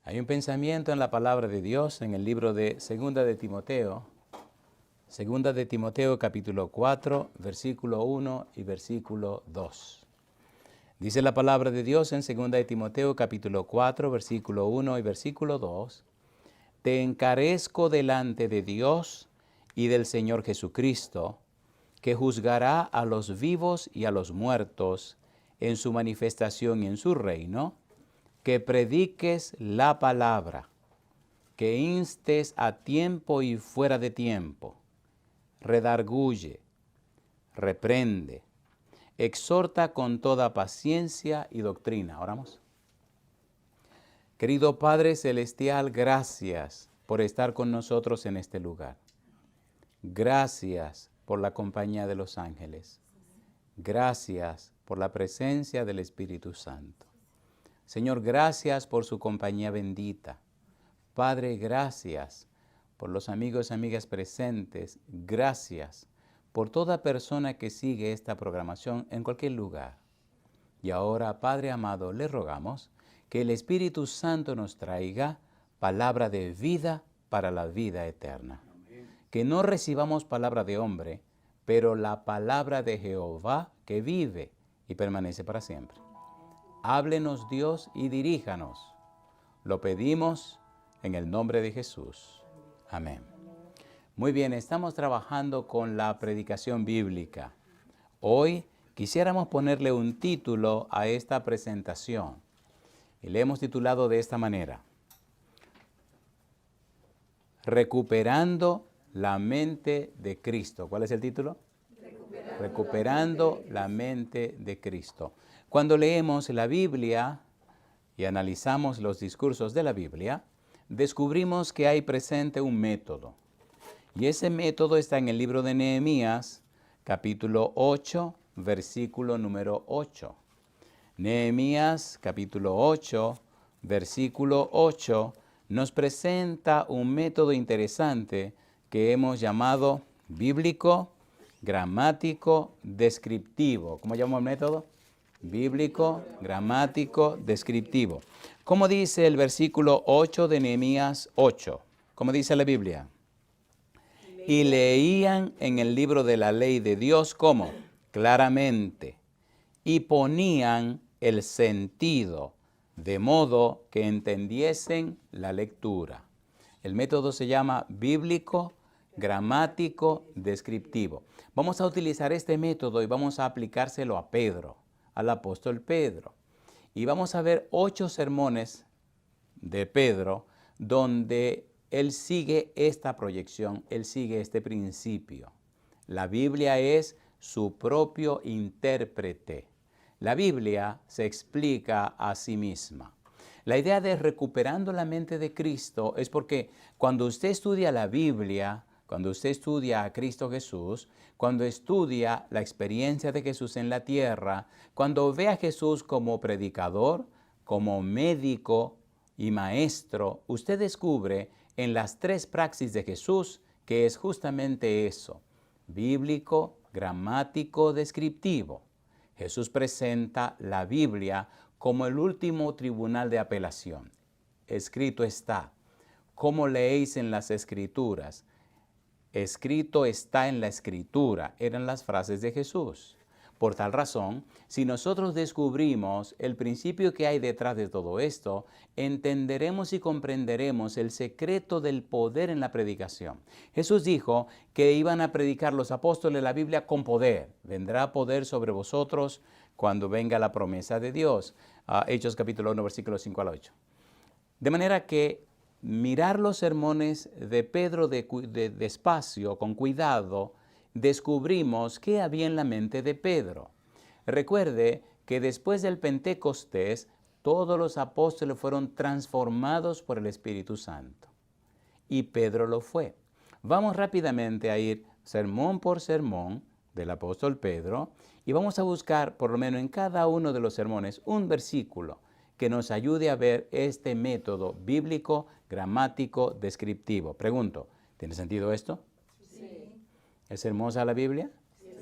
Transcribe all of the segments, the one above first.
Hay un pensamiento en la palabra de Dios en el libro de Segunda de Timoteo. Segunda de Timoteo capítulo 4, versículo 1 y versículo 2. Dice la palabra de Dios en Segunda de Timoteo capítulo 4, versículo 1 y versículo 2. Te encarezco delante de Dios y del Señor Jesucristo, que juzgará a los vivos y a los muertos en su manifestación y en su reino, que prediques la palabra, que instes a tiempo y fuera de tiempo, redarguye, reprende, exhorta con toda paciencia y doctrina. Oramos. Querido Padre Celestial, gracias por estar con nosotros en este lugar. Gracias por la compañía de los ángeles. Gracias por la presencia del Espíritu Santo. Señor, gracias por su compañía bendita. Padre, gracias por los amigos y amigas presentes. Gracias por toda persona que sigue esta programación en cualquier lugar. Y ahora, Padre amado, le rogamos que el Espíritu Santo nos traiga palabra de vida para la vida eterna. Que no recibamos palabra de hombre, pero la palabra de Jehová que vive y permanece para siempre. Háblenos Dios y diríjanos. Lo pedimos en el nombre de Jesús. Amén. Muy bien, estamos trabajando con la predicación bíblica. Hoy quisiéramos ponerle un título a esta presentación. Y le hemos titulado de esta manera: Recuperando la mente de Cristo. ¿Cuál es el título? Recuperando la mente de Cristo. Cuando leemos la Biblia y analizamos los discursos de la Biblia, descubrimos que hay presente un método. Y ese método está en el libro de Nehemías, capítulo 8, versículo número 8. Nehemías, capítulo 8, versículo 8, nos presenta un método interesante que hemos llamado bíblico, gramático, descriptivo. ¿Cómo llamamos el método? Bíblico, gramático, descriptivo. ¿Cómo dice el versículo 8 de Nehemías 8? ¿Cómo dice la Biblia? Y leían en el libro de la ley de Dios, ¿cómo? Claramente. Y ponían el sentido, de modo que entendiesen la lectura. El método se llama bíblico, gramático, descriptivo. Vamos a utilizar este método y vamos a aplicárselo a Pedro, al apóstol Pedro. Y vamos a ver 8 sermones de Pedro donde él sigue esta proyección, él sigue este principio. La Biblia es su propio intérprete. La Biblia se explica a sí misma. La idea de recuperando la mente de Cristo es porque cuando usted estudia la Biblia, cuando usted estudia a Cristo Jesús, cuando estudia la experiencia de Jesús en la tierra, cuando ve a Jesús como predicador, como médico y maestro, usted descubre en las 3 praxis de Jesús que es justamente eso: bíblico, gramático, descriptivo. Jesús presenta la Biblia como el último tribunal de apelación. Escrito está. ¿Cómo leéis en las Escrituras? Escrito está en la Escritura. Eran las frases de Jesús. Por tal razón, si nosotros descubrimos el principio que hay detrás de todo esto, entenderemos y comprenderemos el secreto del poder en la predicación. Jesús dijo que iban a predicar los apóstoles la Biblia con poder. Vendrá poder sobre vosotros cuando venga la promesa de Dios. Hechos capítulo 1, versículos 5 al 8. De manera que mirar los sermones de Pedro despacio, con cuidado, descubrimos qué había en la mente de Pedro. Recuerde que después del Pentecostés, todos los apóstoles fueron transformados por el Espíritu Santo. Y Pedro lo fue. Vamos rápidamente a ir sermón por sermón del apóstol Pedro y vamos a buscar, por lo menos en cada uno de los sermones, un versículo que nos ayude a ver este método bíblico, gramático, descriptivo. Pregunto, ¿tiene sentido esto? Sí. ¿Es hermosa la Biblia? Sí.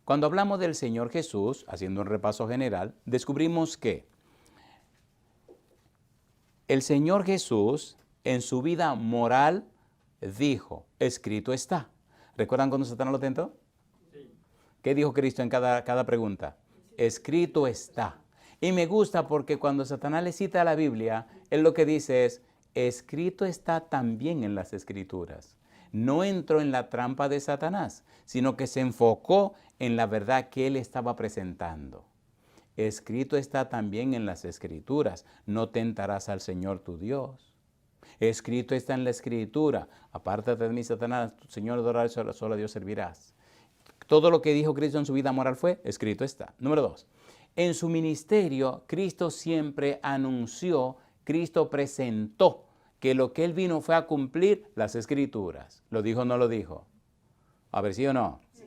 Cuando hablamos del Señor Jesús, haciendo un repaso general, descubrimos que El Señor Jesús en su vida moral dijo, escrito está. ¿Recuerdan cuando Satanás lo tentó? Sí. ¿Qué dijo Cristo en cada pregunta? Escrito está. Y me gusta porque cuando Satanás le cita la Biblia, él lo que dice es, escrito está también en las Escrituras. No entró en la trampa de Satanás, sino que se enfocó en la verdad que él estaba presentando. Escrito está también en las Escrituras, no tentarás al Señor tu Dios. Escrito está en la Escritura, apártate de mí, Satanás, tu Señor adorar, solo a Dios servirás. Todo lo que dijo Cristo en su vida moral fue, escrito está. Número 2, en su ministerio, Cristo siempre anunció, Cristo presentó que lo que Él vino fue a cumplir las Escrituras. ¿Lo dijo o no lo dijo? A ver, ¿sí o no? Sí.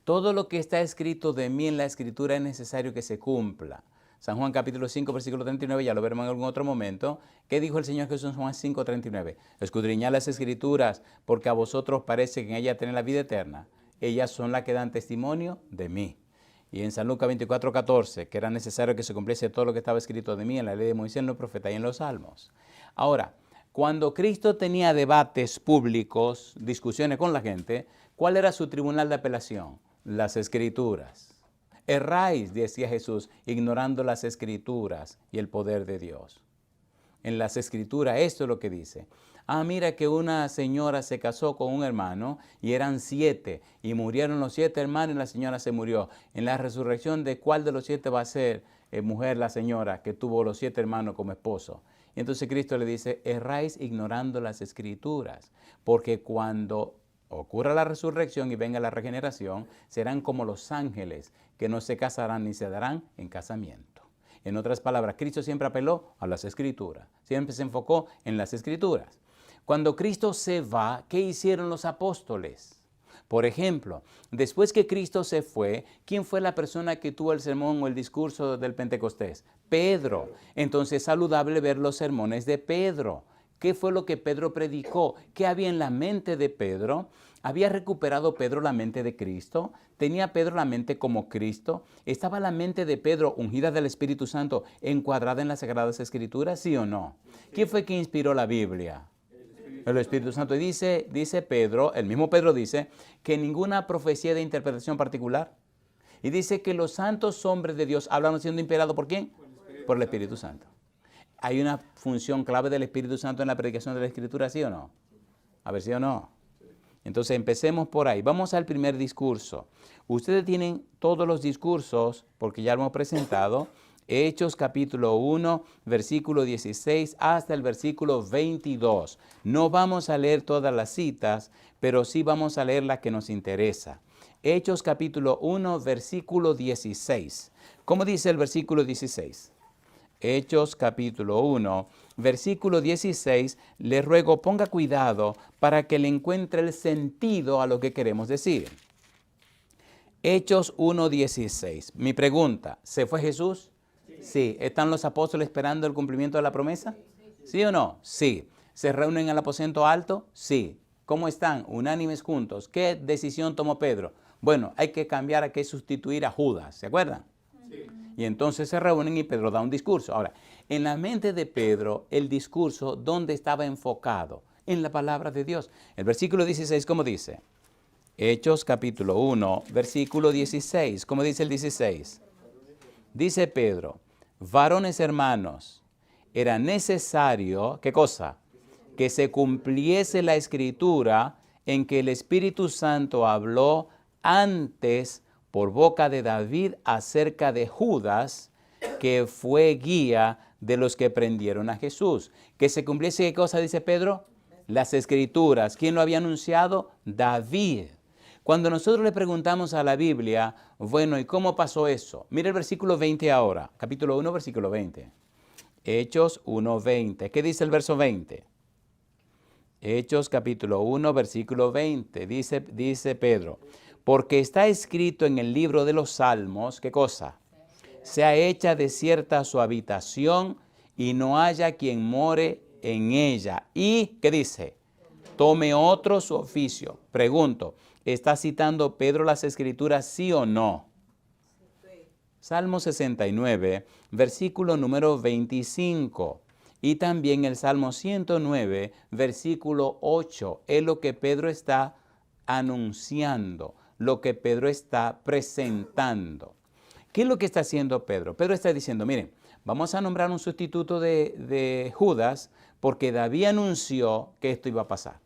Todo lo que está escrito de mí en la Escritura es necesario que se cumpla. San Juan capítulo 5, versículo 39, ya lo veremos en algún otro momento. ¿Qué dijo el Señor Jesús en Juan 5, 39? Escudriñad las Escrituras, porque a vosotros parece que en ellas tenéis la vida eterna. Ellas son las que dan testimonio de mí. Y en San Lucas 24, 14, que era necesario que se cumpliese todo lo que estaba escrito de mí en la ley de Moisés, en los profetas y en los salmos. Ahora, cuando Cristo tenía debates públicos, discusiones con la gente, ¿cuál era su tribunal de apelación? Las Escrituras. Erráis, decía Jesús, ignorando las Escrituras y el poder de Dios. En las Escrituras, esto es lo que dice. Mira que una señora se casó con un hermano y eran 7 y murieron los 7 hermanos y la señora se murió. En la resurrección, ¿de cuál de los 7 va a ser mujer la señora que tuvo los 7 hermanos como esposo? Y entonces Cristo le dice, erráis ignorando las Escrituras, porque cuando ocurra la resurrección y venga la regeneración, serán como los ángeles que no se casarán ni se darán en casamiento. En otras palabras, Cristo siempre apeló a las Escrituras, siempre se enfocó en las Escrituras. Cuando Cristo se va, ¿qué hicieron los apóstoles? Por ejemplo, después que Cristo se fue, ¿quién fue la persona que tuvo el sermón o el discurso del Pentecostés? Pedro. Entonces es saludable ver los sermones de Pedro. ¿Qué fue lo que Pedro predicó? ¿Qué había en la mente de Pedro? ¿Había recuperado Pedro la mente de Cristo? ¿Tenía Pedro la mente como Cristo? ¿Estaba la mente de Pedro ungida del Espíritu Santo encuadrada en las Sagradas Escrituras? ¿Sí o no? ¿Quién fue quien inspiró la Biblia? El Espíritu Santo. Y dice Pedro, el mismo Pedro dice, que ninguna profecía de interpretación particular. Y dice que los santos hombres de Dios hablan siendo inspirados ¿por quién? Por el Espíritu Santo. ¿Hay una función clave del Espíritu Santo en la predicación de la Escritura, sí o no? A ver, ¿sí o no? Entonces empecemos por ahí. Vamos al primer discurso. Ustedes tienen todos los discursos, porque ya lo hemos presentado, Hechos capítulo 1, versículo 16 hasta el versículo 22. No vamos a leer todas las citas, pero sí vamos a leer la que nos interesa. Hechos capítulo 1, versículo 16. ¿Cómo dice el versículo 16? Hechos capítulo 1, versículo 16, le ruego ponga cuidado para que le encuentre el sentido a lo que queremos decir. Hechos 1, 16. Mi pregunta, ¿se fue Jesús? Sí. ¿Están los apóstoles esperando el cumplimiento de la promesa? ¿Sí o no? Sí. ¿Se reúnen en el aposento alto? Sí. ¿Cómo están? Unánimes juntos. ¿Qué decisión tomó Pedro? Bueno, hay que cambiar, hay que sustituir a Judas. ¿Se acuerdan? Sí. Y entonces se reúnen y Pedro da un discurso. Ahora, en la mente de Pedro, el discurso, ¿dónde estaba enfocado? En la palabra de Dios. El versículo 16, ¿cómo dice? Hechos capítulo 1, versículo 16. ¿Cómo dice el 16? Dice Pedro, varones hermanos, era necesario, ¿qué cosa? Que se cumpliese la Escritura en que el Espíritu Santo habló antes por boca de David acerca de Judas, que fue guía de los que prendieron a Jesús. Que se cumpliese, ¿qué cosa dice Pedro? Las Escrituras. ¿Quién lo había anunciado? David. Cuando nosotros le preguntamos a la Biblia, bueno, ¿y cómo pasó eso? Mira el versículo 20 ahora, capítulo 1, versículo 20. Hechos 1, 20. ¿Qué dice el verso 20? Hechos capítulo 1, versículo 20. Dice Pedro, porque está escrito en el libro de los Salmos, ¿qué cosa? Sea hecha desierta su habitación y no haya quien more en ella. ¿Y qué dice? Tome otro su oficio. Pregunto, ¿está citando Pedro las Escrituras, sí o no? Salmo 69, versículo número 25. y también el Salmo 109, versículo 8. Es lo que Pedro está anunciando, lo que Pedro está presentando. ¿Qué es lo que está haciendo Pedro? Pedro está diciendo, miren, vamos a nombrar un sustituto de Judas porque David anunció que esto iba a pasar.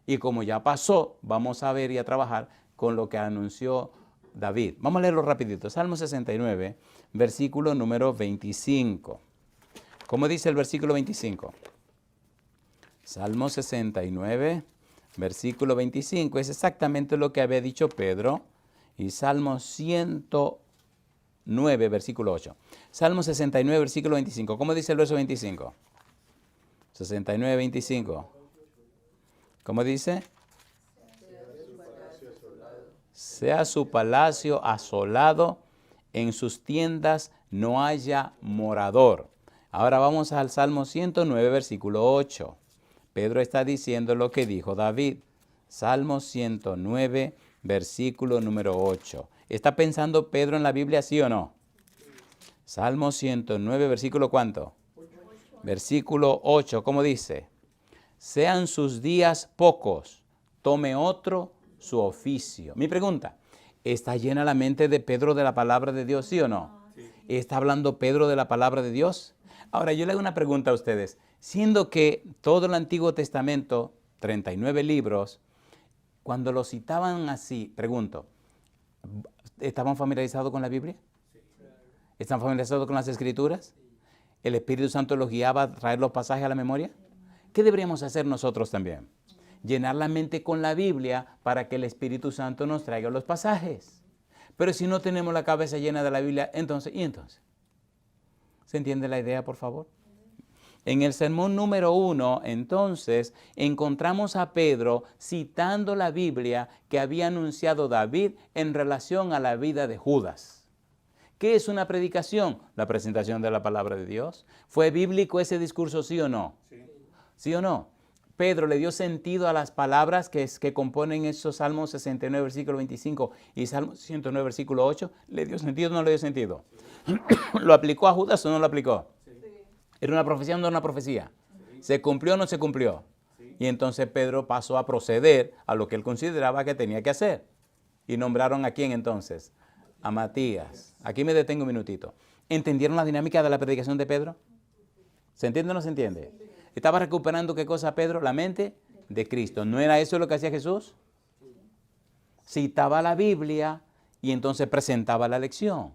Y como ya pasó, vamos a ver y a trabajar con lo que anunció David. Vamos a leerlo rapidito. Salmo 69, versículo número 25. ¿Cómo dice el versículo 25? Salmo 69, versículo 25. Es exactamente lo que había dicho Pedro. Y Salmo 109, versículo 8. Salmo 69, versículo 25. ¿Cómo dice el verso 25? 69, 25. ¿Cómo dice? Sea su palacio asolado, en sus tiendas no haya morador. Ahora vamos al Salmo 109, versículo 8. Pedro está diciendo lo que dijo David. Salmo 109, versículo número 8. ¿Está pensando Pedro en la Biblia, sí o no? Salmo 109, versículo ¿cuánto? 8. Versículo 8, ¿cómo dice? Sean sus días pocos, tome otro su oficio. Mi pregunta, ¿está llena la mente de Pedro de la palabra de Dios, sí o no? Sí. ¿Está hablando Pedro de la palabra de Dios? Ahora, yo le hago una pregunta a ustedes. Siendo que todo el Antiguo Testamento, 39 libros, cuando lo citaban así, pregunto, ¿estaban familiarizados con la Biblia? Sí. ¿Están familiarizados con las Escrituras? ¿El Espíritu Santo los guiaba a traer los pasajes a la memoria? ¿Qué deberíamos hacer nosotros también? Llenar la mente con la Biblia para que el Espíritu Santo nos traiga los pasajes. Pero si no tenemos la cabeza llena de la Biblia, entonces, ¿y entonces? ¿Se entiende la idea, por favor? En el sermón número 1, entonces, encontramos a Pedro citando la Biblia que había anunciado David en relación a la vida de Judas. ¿Qué es una predicación? La presentación de la palabra de Dios. ¿Fue bíblico ese discurso, sí o no? Sí. ¿Sí o no? Pedro le dio sentido a las palabras que componen esos Salmos 69, versículo 25 y Salmo 109, versículo 8. ¿Le dio sentido o no le dio sentido? Sí. ¿Lo aplicó a Judas o no lo aplicó? Sí. ¿Era una profecía o no una profecía? Sí. ¿Se cumplió o no se cumplió? Sí. Y entonces Pedro pasó a proceder a lo que él consideraba que tenía que hacer. ¿Y nombraron a quién entonces? A Matías. Aquí me detengo un minutito. ¿Entendieron la dinámica de la predicación de Pedro? ¿Se entiende o no se entiende? Estaba recuperando ¿qué cosa Pedro? La mente de Cristo. ¿No era eso lo que hacía Jesús? Citaba la Biblia y entonces presentaba la lección.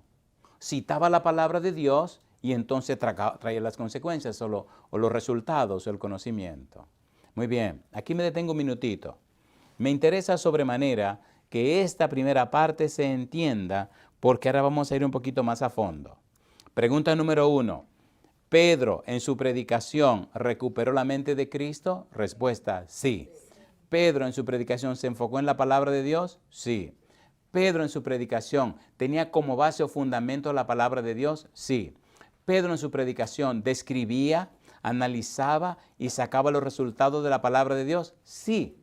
Citaba la palabra de Dios y entonces traía las consecuencias o los resultados, el conocimiento. Muy bien, aquí me detengo un minutito. Me interesa sobremanera que esta primera parte se entienda porque ahora vamos a ir un poquito más a fondo. Pregunta número 1. ¿Pedro en su predicación recuperó la mente de Cristo? Respuesta, sí. ¿Pedro en su predicación se enfocó en la palabra de Dios? Sí. ¿Pedro en su predicación tenía como base o fundamento la palabra de Dios? Sí. ¿Pedro en su predicación describía, analizaba y sacaba los resultados de la palabra de Dios? Sí.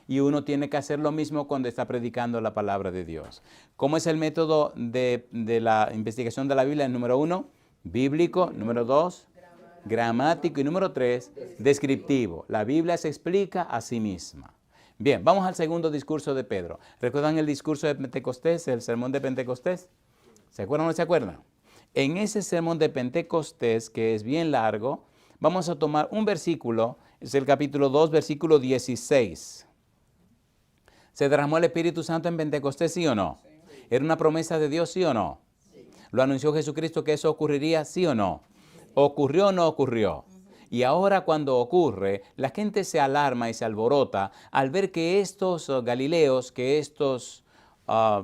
Y uno tiene que hacer lo mismo cuando está predicando la palabra de Dios. ¿Cómo es el método de la investigación de la Biblia? Número 1, bíblico. Número 2, gramático. Y número 3, descriptivo. La Biblia se explica a sí misma. Bien, vamos al segundo discurso de Pedro. ¿Recuerdan el discurso de Pentecostés, el sermón de Pentecostés? ¿Se acuerdan o no se acuerdan? En ese sermón de Pentecostés, que es bien largo, vamos a tomar un versículo, es el capítulo 2, versículo 16. ¿Se derramó el Espíritu Santo en Pentecostés, sí o no? Sí. ¿Era una promesa de Dios, sí o no? Sí. ¿Lo anunció Jesucristo que eso ocurriría, sí o no? Sí. ¿Ocurrió o no ocurrió? Y ahora cuando ocurre, la gente se alarma y se alborota al ver que estos galileos, que estos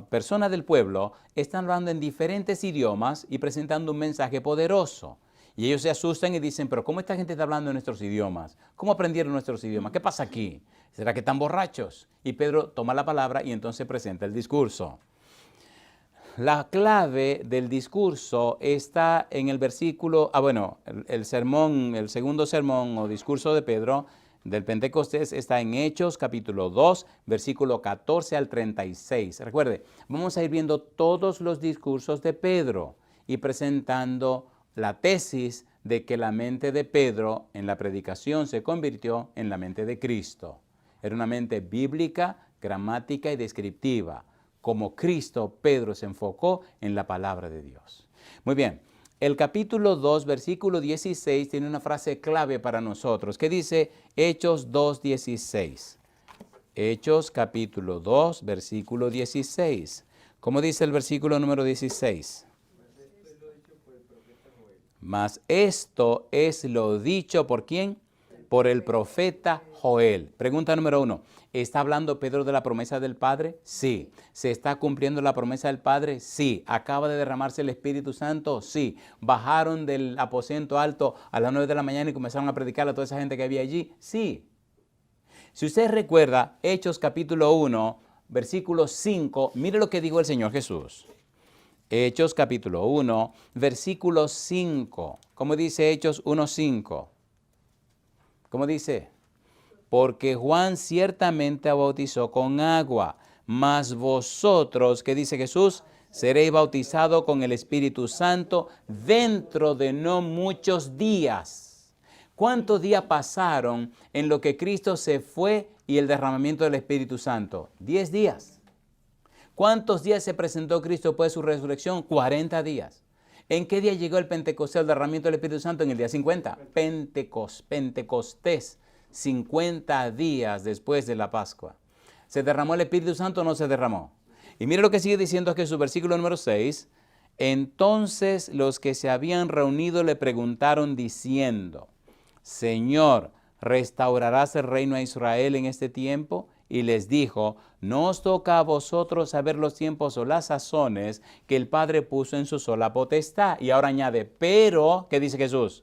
personas del pueblo, están hablando en diferentes idiomas y presentando un mensaje poderoso. Y ellos se asustan y dicen, pero ¿cómo esta gente está hablando en nuestros idiomas? ¿Cómo aprendieron nuestros idiomas? ¿Qué pasa aquí? ¿Será que están borrachos? Y Pedro toma la palabra y entonces presenta el discurso. La clave del discurso está en el versículo, el sermón, el segundo sermón o discurso de Pedro del Pentecostés está en Hechos capítulo 2, versículo 14 al 36. Recuerde, vamos a ir viendo todos los discursos de Pedro y presentando la tesis de que la mente de Pedro en la predicación se convirtió en la mente de Cristo. Era una mente bíblica, gramática y descriptiva. Como Cristo, Pedro se enfocó en la palabra de Dios. Muy bien, el capítulo 2, versículo 16, tiene una frase clave para nosotros, que dice Hechos 2:16. Hechos capítulo 2, versículo 16. ¿Cómo dice el versículo número 16? Mas esto es lo dicho ¿por quién? Por el profeta Joel. Pregunta número 1. ¿Está hablando Pedro de la promesa del Padre? Sí. ¿Se está cumpliendo la promesa del Padre? Sí. ¿Acaba de derramarse el Espíritu Santo? Sí. ¿Bajaron del aposento alto a las 9 de la mañana y comenzaron a predicar a toda esa gente que había allí? Sí. Si usted recuerda Hechos capítulo 1, versículo 5, mire lo que dijo el Señor Jesús. Hechos capítulo 1, versículo 5. ¿Cómo dice Hechos 1:5? ¿Cómo dice? Porque Juan ciertamente bautizó con agua, mas vosotros, ¿qué dice Jesús? Seréis bautizados con el Espíritu Santo dentro de no muchos días. ¿Cuántos días pasaron en lo que Cristo se fue y el derramamiento del Espíritu Santo? 10 días. ¿Cuántos días se presentó Cristo después de su resurrección? 40 días. ¿En qué día llegó el Pentecostés, el derramamiento del Espíritu Santo? En el día 50. Pentecostés, 50 días después de la Pascua. ¿Se derramó el Espíritu Santo o no se derramó? Y mire lo que sigue diciendo Jesús, versículo número 6. Entonces los que se habían reunido le preguntaron diciendo, Señor, ¿restaurarás el reino a Israel en este tiempo? Y les dijo, no os toca a vosotros saber los tiempos o las sazones que el Padre puso en su sola potestad. Y ahora añade, pero, ¿qué dice Jesús?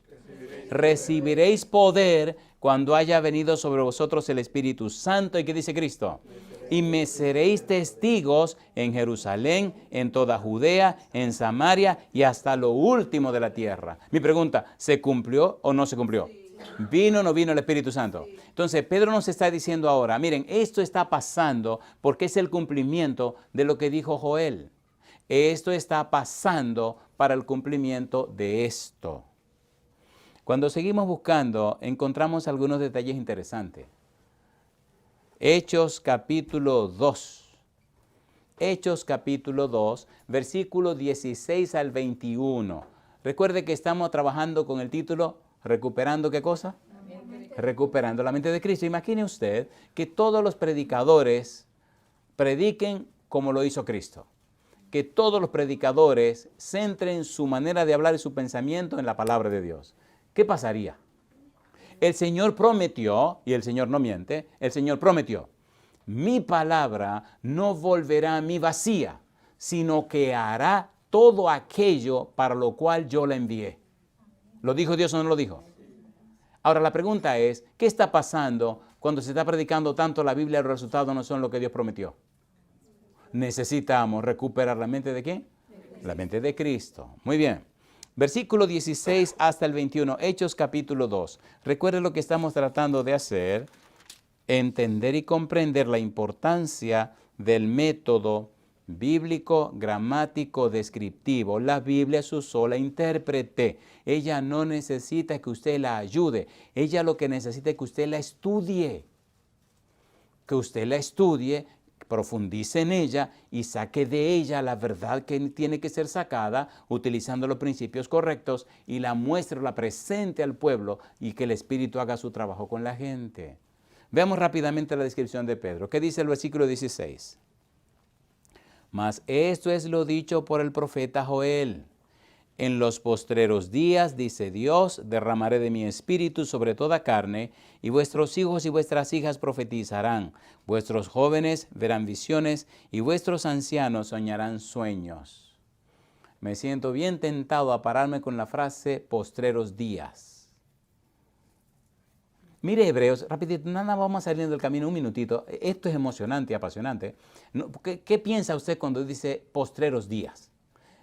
Recibiréis poder cuando haya venido sobre vosotros el Espíritu Santo. ¿Y qué dice Cristo? Y me seréis testigos en Jerusalén, en toda Judea, en Samaria y hasta lo último de la tierra. Mi pregunta, ¿se cumplió o no se cumplió? ¿Vino o no vino el Espíritu Santo? Entonces, Pedro nos está diciendo ahora, miren, esto está pasando porque es el cumplimiento de lo que dijo Joel. Esto está pasando para el cumplimiento de esto. Cuando seguimos buscando, encontramos algunos detalles interesantes. Hechos capítulo 2. Hechos capítulo 2, versículo 16 al 21. Recuerde que estamos trabajando con el título ¿recuperando qué cosa? Recuperando la mente de Cristo. Imagine usted que todos los predicadores prediquen como lo hizo Cristo. Que todos los predicadores centren su manera de hablar y su pensamiento en la palabra de Dios. ¿Qué pasaría? El Señor prometió, y el Señor no miente, el Señor prometió, mi palabra no volverá a mí vacía, sino que hará todo aquello para lo cual yo la envié. ¿Lo dijo Dios o no lo dijo? Ahora la pregunta es, ¿qué está pasando cuando se está predicando tanto la Biblia y los resultados no son lo que Dios prometió? Necesitamos recuperar la mente ¿de quién? La mente de Cristo. Muy bien. Versículo 16 hasta el 21, Hechos capítulo 2. Recuerden lo que estamos tratando de hacer, entender y comprender la importancia del método bíblico, gramático, descriptivo. La Biblia es su sola intérprete. Ella no necesita que usted la ayude. Ella lo que necesita es que usted la estudie. Que usted la estudie, profundice en ella y saque de ella la verdad que tiene que ser sacada utilizando los principios correctos y la muestre, la presente al pueblo y que el Espíritu haga su trabajo con la gente. Veamos rápidamente la descripción de Pedro. ¿Qué dice el versículo 16? Mas esto es lo dicho por el profeta Joel. En los postreros días, dice Dios, derramaré de mi espíritu sobre toda carne, y vuestros hijos y vuestras hijas profetizarán, vuestros jóvenes verán visiones, y vuestros ancianos soñarán sueños. Me siento bien tentado a pararme con la frase postreros días. Mire Hebreos, rapidito, nada, vamos saliendo del camino un minutito. Esto es emocionante y apasionante. ¿Qué piensa usted cuando dice postreros días?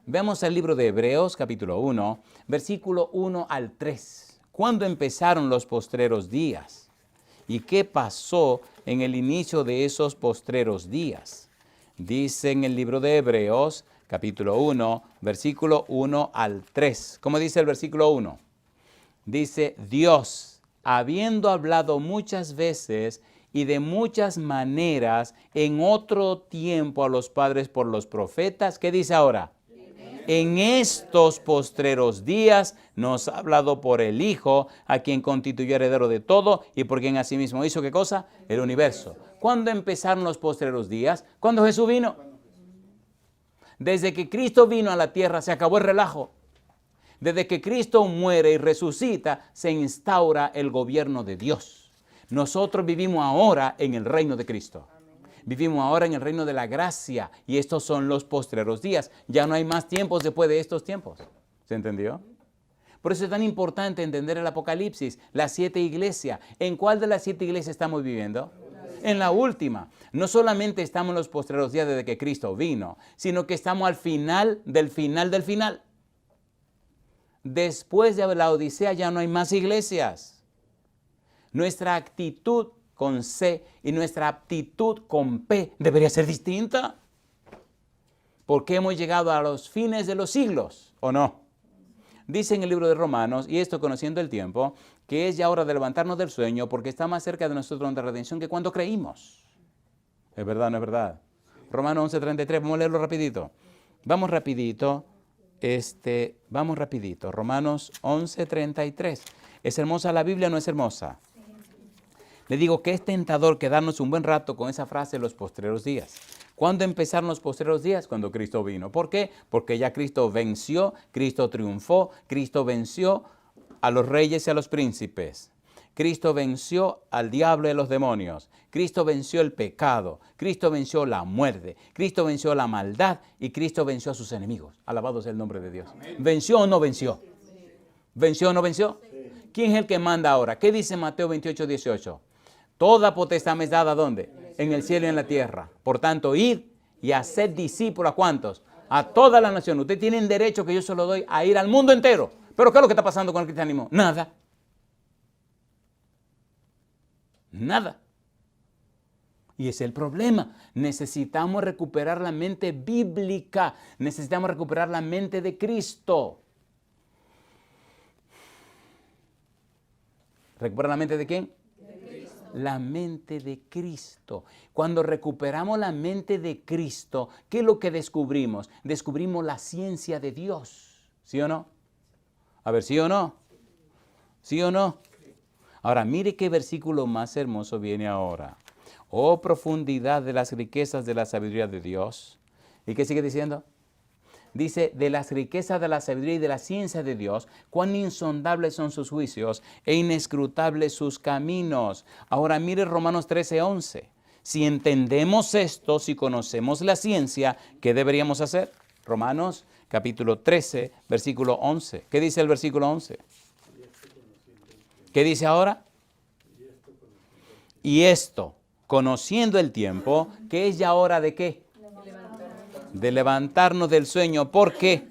Veamos el libro de Hebreos, capítulo 1, versículo 1 al 3. ¿Cuándo empezaron los postreros días? ¿Y qué pasó en el inicio de esos postreros días? Dice en el libro de Hebreos, capítulo 1, versículo 1 al 3. ¿Cómo dice el versículo 1? Dice, Dios, habiendo hablado muchas veces y de muchas maneras en otro tiempo a los padres por los profetas, ¿qué dice ahora? En estos postreros días nos ha hablado por el Hijo, a quien constituyó heredero de todo y por quien asimismo hizo, ¿qué cosa? El universo. ¿Cuándo empezaron los postreros días? ¿Cuándo Jesús vino? Desde que Cristo vino a la tierra se acabó el relajo. Desde que Cristo muere y resucita, se instaura el gobierno de Dios. Nosotros vivimos ahora en el reino de Cristo. Vivimos ahora en el reino de la gracia y estos son los postreros días. Ya no hay más tiempos después de estos tiempos. ¿Se entendió? Por eso es tan importante entender el Apocalipsis, las 7 iglesias. ¿En cuál de las 7 iglesias estamos viviendo? En la última. No solamente estamos en los postreros días desde que Cristo vino, sino que estamos al final del final del final. Después de la Odisea ya no hay más iglesias. Nuestra actitud con C y nuestra aptitud con P debería ser distinta. Porque hemos llegado a los fines de los siglos, ¿o no? Dice en el libro de Romanos, y esto conociendo el tiempo, que es ya hora de levantarnos del sueño porque está más cerca de nosotros nuestra redención que cuando creímos. ¿Es verdad o no es verdad? Romanos 11:33, vamos a leerlo rapidito. Vamos rapidito. Vamos rapidito. Romanos 11:33. ¿Es hermosa la Biblia o no es hermosa? Le digo que es tentador quedarnos un buen rato con esa frase, los postreros días. ¿Cuándo empezaron los postreros días? Cuando Cristo vino. ¿Por qué? Porque ya Cristo venció, Cristo triunfó, Cristo venció a los reyes y a los príncipes. Cristo venció al diablo y a los demonios. Cristo venció el pecado. Cristo venció la muerte. Cristo venció la maldad y Cristo venció a sus enemigos. Alabado sea el nombre de Dios. ¿Venció o no venció? ¿Venció o no venció? ¿Quién es el que manda ahora? ¿Qué dice Mateo 28:18? Toda potestad me es dada, ¿dónde? En el cielo y en la tierra. Por tanto, id y haced discípulos, ¿a cuántos? A toda la nación. Ustedes tienen derecho, que yo se lo doy, a ir al mundo entero. ¿Pero qué es lo que está pasando con el cristianismo? Nada. Nada. Y ese es el problema. Necesitamos recuperar la mente bíblica. Necesitamos recuperar la mente de Cristo. ¿Recuperar la mente de quién? La mente de Cristo. Cuando recuperamos la mente de Cristo, ¿qué es lo que descubrimos? Descubrimos la ciencia de Dios. ¿Sí o no? A ver, ¿sí o no? ¿Sí o no? Ahora, mire qué versículo más hermoso viene ahora. Oh, profundidad de las riquezas de la sabiduría de Dios. ¿Y qué sigue diciendo? Dice, de las riquezas de la sabiduría y de la ciencia de Dios, cuán insondables son sus juicios e inescrutables sus caminos. Ahora mire Romanos 13:11. Si entendemos esto, si conocemos la ciencia, ¿qué deberíamos hacer? Romanos capítulo 13, versículo 11. ¿Qué dice el versículo 11? ¿Qué dice ahora? Y esto, conociendo el tiempo, que es ya hora de ¿qué? De levantarnos del sueño. ¿Por qué?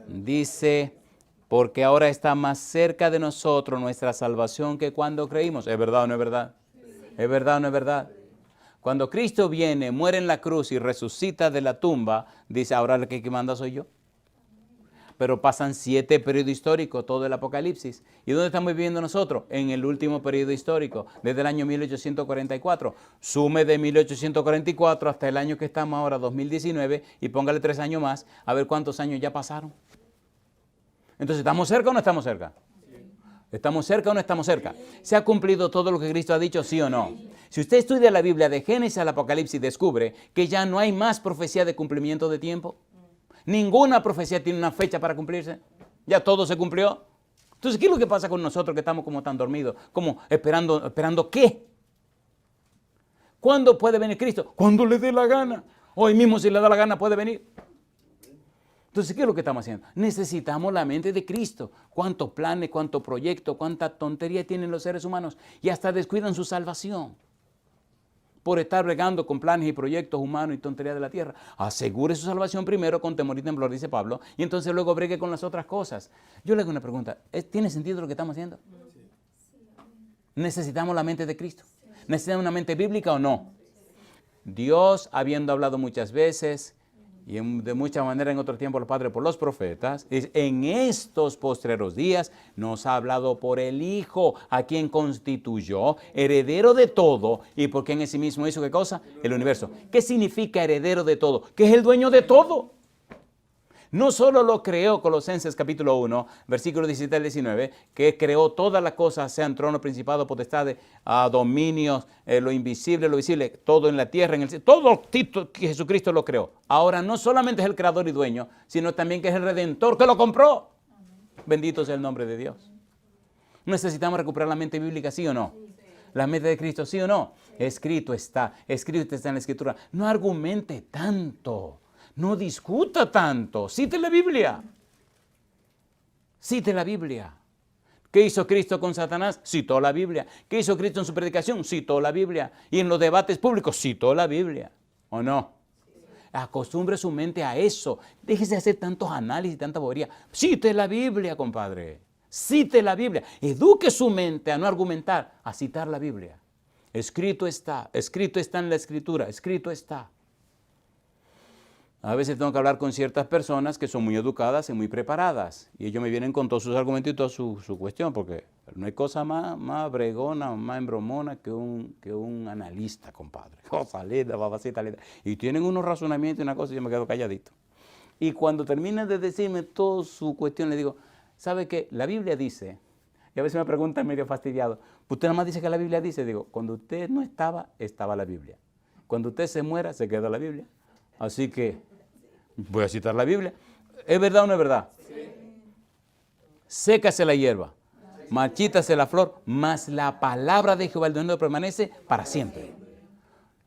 Dice, porque ahora está más cerca de nosotros nuestra salvación que cuando creímos. ¿Es verdad o no es verdad? ¿Es verdad o no es verdad? Cuando Cristo viene, muere en la cruz y resucita de la tumba, dice, ahora el que manda soy yo. Pero pasan 7 periodos históricos, todo el Apocalipsis. ¿Y dónde estamos viviendo nosotros? En el último periodo histórico, desde el año 1844. Sume de 1844 hasta el año que estamos ahora, 2019, y póngale 3 años más, a ver cuántos años ya pasaron. Entonces, ¿estamos cerca o no estamos cerca? ¿Estamos cerca o no estamos cerca? ¿Se ha cumplido todo lo que Cristo ha dicho, sí o no? Si usted estudia la Biblia de Génesis al Apocalipsis, descubre que ya no hay más profecía de cumplimiento de tiempo. Ninguna profecía tiene una fecha para cumplirse. Ya todo se cumplió. Entonces, ¿qué es lo que pasa con nosotros que estamos como tan dormidos? Como esperando ¿qué? ¿Cuándo puede venir Cristo? Cuando le dé la gana. Hoy mismo si le da la gana puede venir. Entonces, ¿qué es lo que estamos haciendo? Necesitamos la mente de Cristo. ¿Cuántos planes, cuántos proyectos, cuánta tontería tienen los seres humanos? Y hasta descuidan su salvación por estar bregando con planes y proyectos humanos y tonterías de la tierra. Asegure su salvación primero con temor y temblor, dice Pablo, y entonces luego bregue con las otras cosas. Yo le hago una pregunta, ¿tiene sentido lo que estamos haciendo? ¿Necesitamos la mente de Cristo? ¿Necesitamos una mente bíblica o no? Dios, habiendo hablado muchas veces y de muchas maneras en otro tiempo el Padre por los profetas, en estos postreros días nos ha hablado por el Hijo, a quien constituyó heredero de todo, y por quien en sí mismo hizo ¿qué cosa? El universo. ¿Qué significa heredero de todo? Que es el dueño de todo. No solo lo creó, Colosenses capítulo 1, versículos 17 al 19, que creó todas las cosas, sean tronos, principados, potestades, dominios, lo invisible, lo visible, todo en la tierra, en el cielo, todo que Jesucristo lo creó. Ahora no solamente es el creador y dueño, sino también que es el redentor que lo compró. Bendito sea el nombre de Dios. ¿Necesitamos recuperar la mente bíblica, sí o no? La mente de Cristo, sí o no. Escrito está en la Escritura. No argumente tanto. No discuta tanto. Cite la Biblia. Cite la Biblia. ¿Qué hizo Cristo con Satanás? Citó la Biblia. ¿Qué hizo Cristo en su predicación? Citó la Biblia. Y en los debates públicos, citó la Biblia. ¿O no? Acostumbre su mente a eso. Déjese de hacer tantos análisis y tanta bobería. Cite la Biblia, compadre. Cite la Biblia. Eduque su mente a no argumentar, a citar la Biblia. Escrito está en la Escritura, escrito está. A veces tengo que hablar con ciertas personas que son muy educadas y muy preparadas. Y ellos me vienen con todos sus argumentos y toda su cuestión, porque no hay cosa más bregona, más embromona que un analista, compadre. Cosa linda, babacita linda. Y tienen unos razonamientos y una cosa y yo me quedo calladito. Y cuando terminan de decirme toda su cuestión, le digo, ¿sabe qué? La Biblia dice, y a veces me preguntan medio fastidiado, ¿usted nada más dice que la Biblia dice? Digo, cuando usted no estaba, estaba la Biblia. Cuando usted se muera, se queda la Biblia. Así que voy a citar la Biblia. ¿Es verdad o no es verdad? Sí. Sécase la hierba, marchítase la flor, mas la palabra de Jehová el Dios permanece para siempre.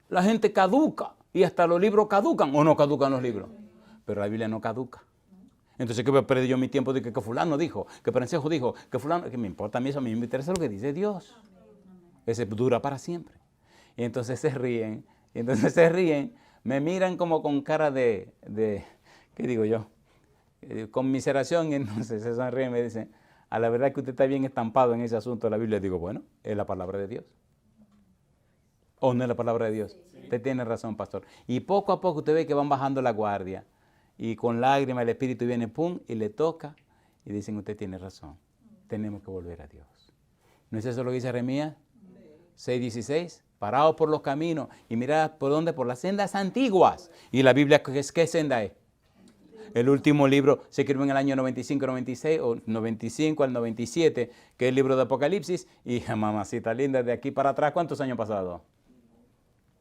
La gente caduca y hasta los libros caducan o no caducan los libros. Pero la Biblia no caduca. Entonces, ¿qué voy a perder yo mi tiempo de que fulano dijo, que Perencejo dijo, que fulano, que me importa a mí eso? A mí me interesa lo que dice Dios. Ese dura para siempre. Y entonces se ríen, me miran como con cara de ¿qué digo yo? Conmiseración, y entonces se sonríen y me dicen, a la verdad que usted está bien estampado en ese asunto de la Biblia. Digo, bueno, es la palabra de Dios. ¿O no es la palabra de Dios? Sí. Usted tiene razón, pastor. Y poco a poco usted ve que van bajando la guardia y con lágrimas el Espíritu viene, pum, y le toca y dicen, usted tiene razón, tenemos que volver a Dios. ¿No es eso lo que dice Jeremías 6:16? Parados por los caminos y mirad por dónde, por las sendas antiguas. ¿Y la Biblia qué senda es? El último libro se escribió en el año 95-96 o 95 al 97, que es el libro de Apocalipsis. Y mamacita linda, de aquí para atrás, ¿cuántos años pasados?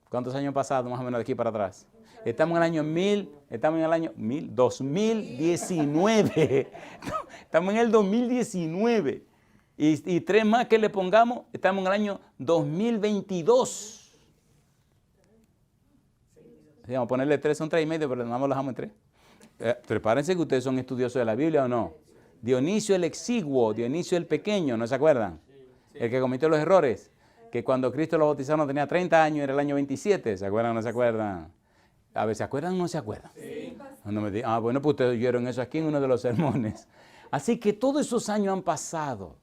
¿Cuántos años pasados más o menos de aquí para atrás? Estamos en el año 2019. Estamos en el 2019. Y tres más que le pongamos, estamos en el año 2022. Sí, vamos a ponerle 3, son 3,5, pero nada más lo dejamos en 3. Prepárense que ustedes son estudiosos de la Biblia o no. Dionisio el Exiguo, Dionisio el Pequeño, ¿no se acuerdan? El que cometió los errores, que cuando Cristo lo bautizaron tenía 30 años, era el año 27, ¿se acuerdan o no se acuerdan? A ver, ¿se acuerdan o no se acuerdan? Sí. No me digan, bueno, pues ustedes oyeron eso aquí en uno de los sermones. Así que todos esos años han pasado.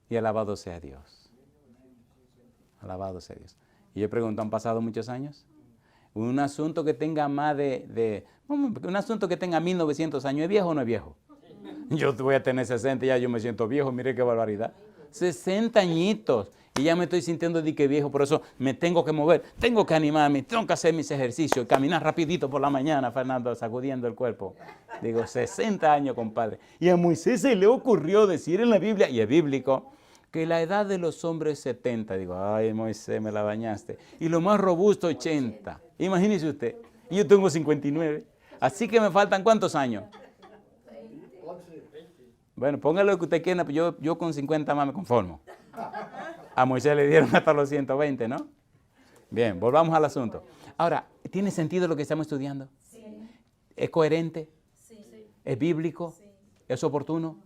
Y alabado sea Dios. Alabado sea Dios. Y yo pregunto, ¿han pasado muchos años? Un asunto que tenga más un asunto que tenga 1900 años, ¿es viejo o no es viejo? Yo voy a tener 60 y ya yo me siento viejo, mire qué barbaridad. 60 añitos y ya me estoy sintiendo de que viejo, por eso me tengo que mover, tengo que animarme, tengo que hacer mis ejercicios, caminar rapidito por la mañana, Fernando, sacudiendo el cuerpo. Digo, 60 años, compadre. Y a Moisés se le ocurrió decir en la Biblia, y es bíblico, que la edad de los hombres 70, digo, ay Moisés, me la bañaste. Y lo más robusto 80. Imagínese usted, y yo tengo 59. Así que me faltan ¿cuántos años? Bueno, póngale lo que usted quiera, yo con 50 más me conformo. A Moisés le dieron hasta los 120, ¿no? Bien, volvamos al asunto. Ahora, ¿tiene sentido lo que estamos estudiando? Sí. ¿Es coherente? Sí. ¿Es bíblico? Sí. ¿Es oportuno?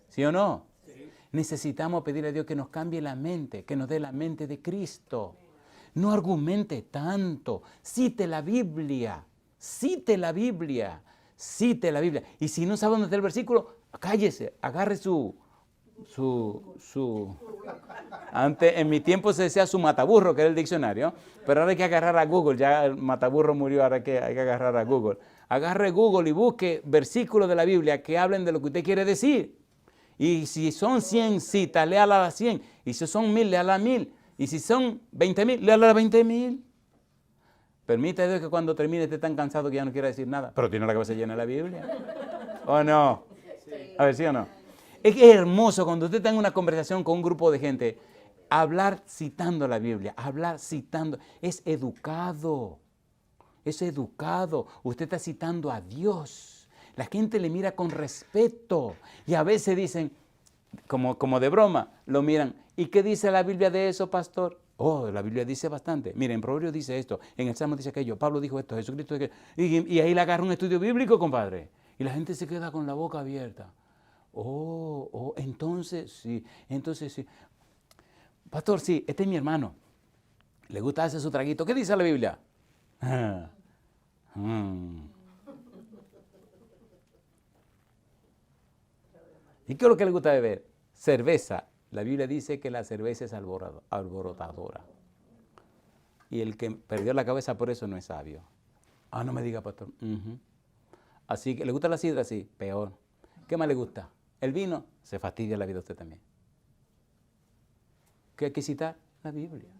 ¿Sí o no? Sí. Necesitamos pedirle a Dios que nos cambie la mente, que nos dé la mente de Cristo. No argumente tanto. Cite la Biblia. Cite la Biblia. Cite la Biblia. Y si no sabe dónde está el versículo, cállese, agarre su Antes, en mi tiempo se decía su mataburro, que era el diccionario, pero ahora hay que agarrar a Google, ya el mataburro murió, ahora hay que agarrar a Google. Agarre Google y busque versículos de la Biblia que hablen de lo que usted quiere decir. Y si son 100 citas, léala a las 100. Y si son 1000, léala a 1000. Y si son 20,000, léala a 20,000. Permite Dios que cuando termine esté tan cansado que ya no quiera decir nada. Pero tiene la cabeza llena de la Biblia. ¿O no? A ver, ¿sí o no? Es hermoso cuando usted tenga una conversación con un grupo de gente, hablar citando la Biblia, hablar citando, es educado. Es educado. Usted está citando a Dios. La gente le mira con respeto. Y a veces dicen, como de broma, lo miran. ¿Y qué dice la Biblia de eso, pastor? Oh, la Biblia dice bastante. Miren, en Proverbios dice esto, en el Salmo dice aquello, Pablo dijo esto, Jesucristo dijo aquello. Y ahí le agarra un estudio bíblico, compadre. Y la gente se queda con la boca abierta. Entonces sí. Pastor, sí, este es mi hermano. Le gusta hacer su traguito. ¿Qué dice la Biblia? ¿Y qué es lo que le gusta beber? Cerveza. La Biblia dice que la cerveza es alborotadora. Y el que perdió la cabeza por eso no es sabio. No me diga, pastor. Así que, ¿le gusta la sidra? Sí, peor. ¿Qué más le gusta? El vino, se fastidia la vida a usted también. ¿Qué hay que citar? La Biblia.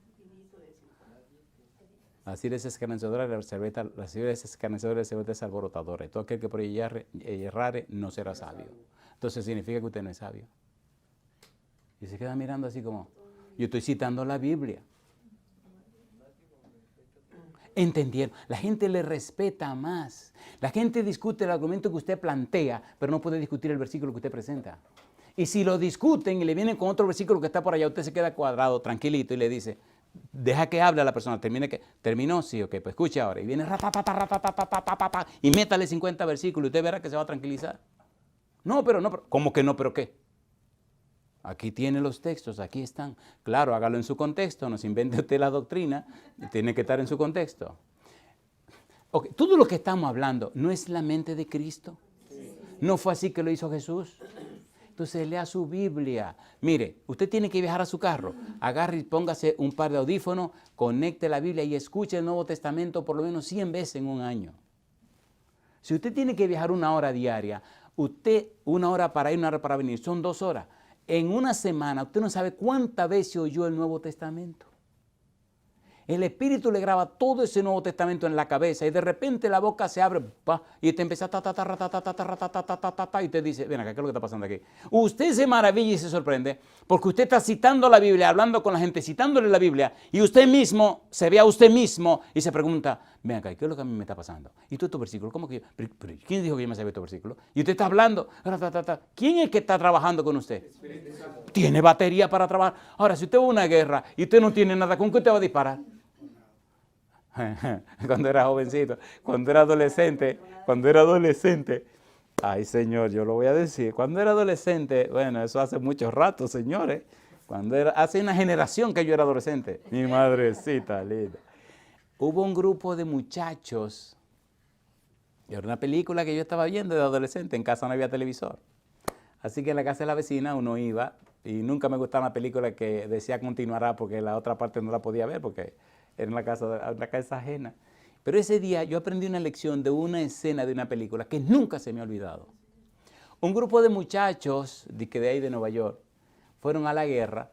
La sidra es escarnecedora, la cerveza es alborotadora. Y todo aquel que por ella errare no será sabio. Entonces significa que usted no es sabio. Y se queda mirando así como, yo estoy citando la Biblia. ¿Entendieron? La gente le respeta más. La gente discute el argumento que usted plantea, pero no puede discutir el versículo que usted presenta. Y si lo discuten y le vienen con otro versículo que está por allá, usted se queda cuadrado, tranquilito, y le dice, deja que hable a la persona, terminó, sí, ok, pues escuche ahora. Y viene y métale 50 versículos y usted verá que se va a tranquilizar. No, pero, ¿cómo que no, pero qué? Aquí tiene los textos, aquí están. Claro, hágalo en su contexto, no se invente usted la doctrina, tiene que estar en su contexto. Okay, todo lo que estamos hablando, ¿no es la mente de Cristo? ¿No fue así que lo hizo Jesús? Entonces lea su Biblia. Mire, usted tiene que viajar a su carro, agarre y póngase un par de audífonos, conecte la Biblia y escuche el Nuevo Testamento por lo menos 100 veces en un año. Si usted tiene que viajar 1 hora diaria, 1 hora para ir, 1 hora para venir, son 2 horas. En una semana, usted no sabe cuántas veces oyó el Nuevo Testamento. El Espíritu le graba todo ese Nuevo Testamento en la cabeza y de repente la boca se abre y te empieza y te dice, ven acá, ¿qué es lo que está pasando aquí? Usted se maravilla y se sorprende porque usted está citando la Biblia, hablando con la gente, citándole la Biblia y usted mismo se ve a usted mismo y se pregunta, ven acá, ¿qué es lo que a mí me está pasando? ¿Y tú estos versículos? ¿Cómo que yo? ¿Pero quién dijo que yo me sabía estos versículos? Y usted está hablando, ¿quién es que está trabajando con usted? Tiene batería para trabajar. Ahora, si usted va a una guerra y usted no tiene nada, ¿con qué usted va a disparar? Cuando era jovencito, cuando era adolescente, ay Señor, yo lo voy a decir, cuando era adolescente, bueno, eso hace mucho rato, señores, hace una generación que yo era adolescente, mi madrecita linda. Hubo un grupo de muchachos, era una película que yo estaba viendo de adolescente, en casa no había televisor, así que en la casa de la vecina uno iba, y nunca me gustaba una película que decía continuará porque la otra parte no la podía ver porque era en la casa ajena. Pero ese día yo aprendí una lección de una escena de una película que nunca se me ha olvidado. Un grupo de muchachos de ahí de Nueva York fueron a la guerra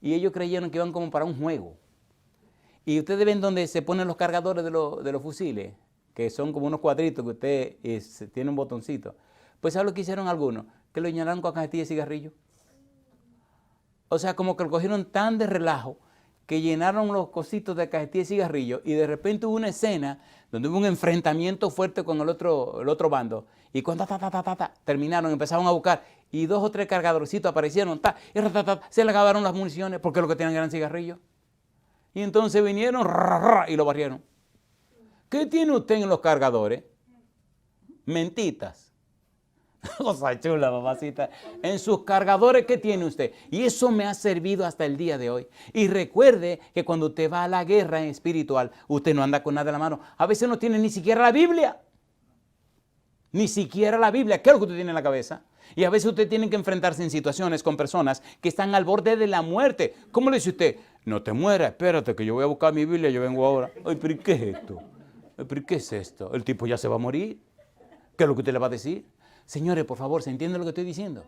y ellos creyeron que iban como para un juego. Y ustedes ven donde se ponen los cargadores de los fusiles, que son como unos cuadritos que usted tiene un botoncito. Pues ¿sabes lo que hicieron algunos? Que lo llenaron con cajetillas de cigarrillos. O sea, como que lo cogieron tan de relajo que llenaron los cositos de cajetillas de cigarrillos y de repente hubo una escena donde hubo un enfrentamiento fuerte con el otro bando y cuando terminaron, empezaron a buscar y 2 o 3 cargadorcitos aparecieron se le acabaron las municiones porque lo que tenían eran cigarrillos y entonces vinieron y lo barrieron. ¿Qué tiene usted en los cargadores? Mentitas. Cosa chula, mamacita. En sus cargadores, ¿qué tiene usted? Y eso me ha servido hasta el día de hoy. Y recuerde que cuando usted va a la guerra espiritual, usted no anda con nada en la mano. A veces no tiene ni siquiera la Biblia. Ni siquiera la Biblia. ¿Qué es lo que usted tiene en la cabeza? Y a veces usted tiene que enfrentarse en situaciones con personas que están al borde de la muerte. ¿Cómo le dice usted? No te mueras, espérate que yo voy a buscar mi Biblia, yo vengo ahora. Ay, pero ¿y qué es esto? ¿Pero qué es esto? El tipo ya se va a morir. ¿Qué es lo que usted le va a decir? Señores, por favor, ¿se entiende lo que estoy diciendo?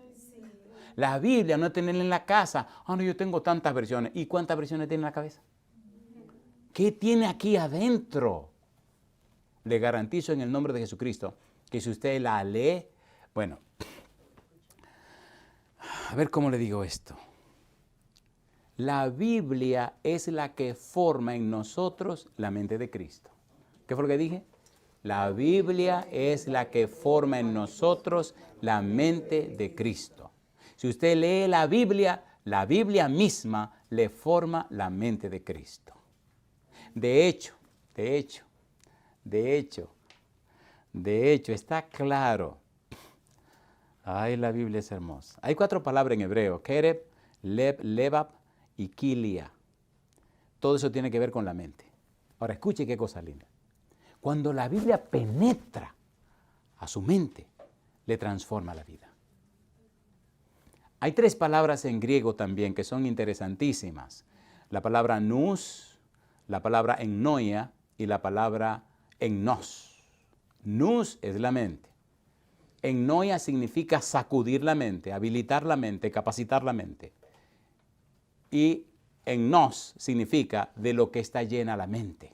La Biblia no es tenerla en la casa. No, yo tengo tantas versiones. ¿Y cuántas versiones tiene en la cabeza? ¿Qué tiene aquí adentro? Le garantizo en el nombre de Jesucristo que si usted la lee, bueno, a ver cómo le digo esto. La Biblia es la que forma en nosotros la mente de Cristo. ¿Qué fue lo que dije? La Biblia es la que forma en nosotros la mente de Cristo. Si usted lee la Biblia misma le forma la mente de Cristo. De hecho, está claro. Ay, la Biblia es hermosa. Hay 4 palabras en hebreo: kereb, leb, lebab y kilia. Todo eso tiene que ver con la mente. Ahora, escuche qué cosa linda. Cuando la Biblia penetra a su mente, le transforma la vida. Hay 3 palabras en griego también que son interesantísimas. La palabra nous, la palabra ennoia y la palabra ennos. Nous es la mente. Ennoia significa sacudir la mente, habilitar la mente, capacitar la mente. Y ennos significa de lo que está llena la mente.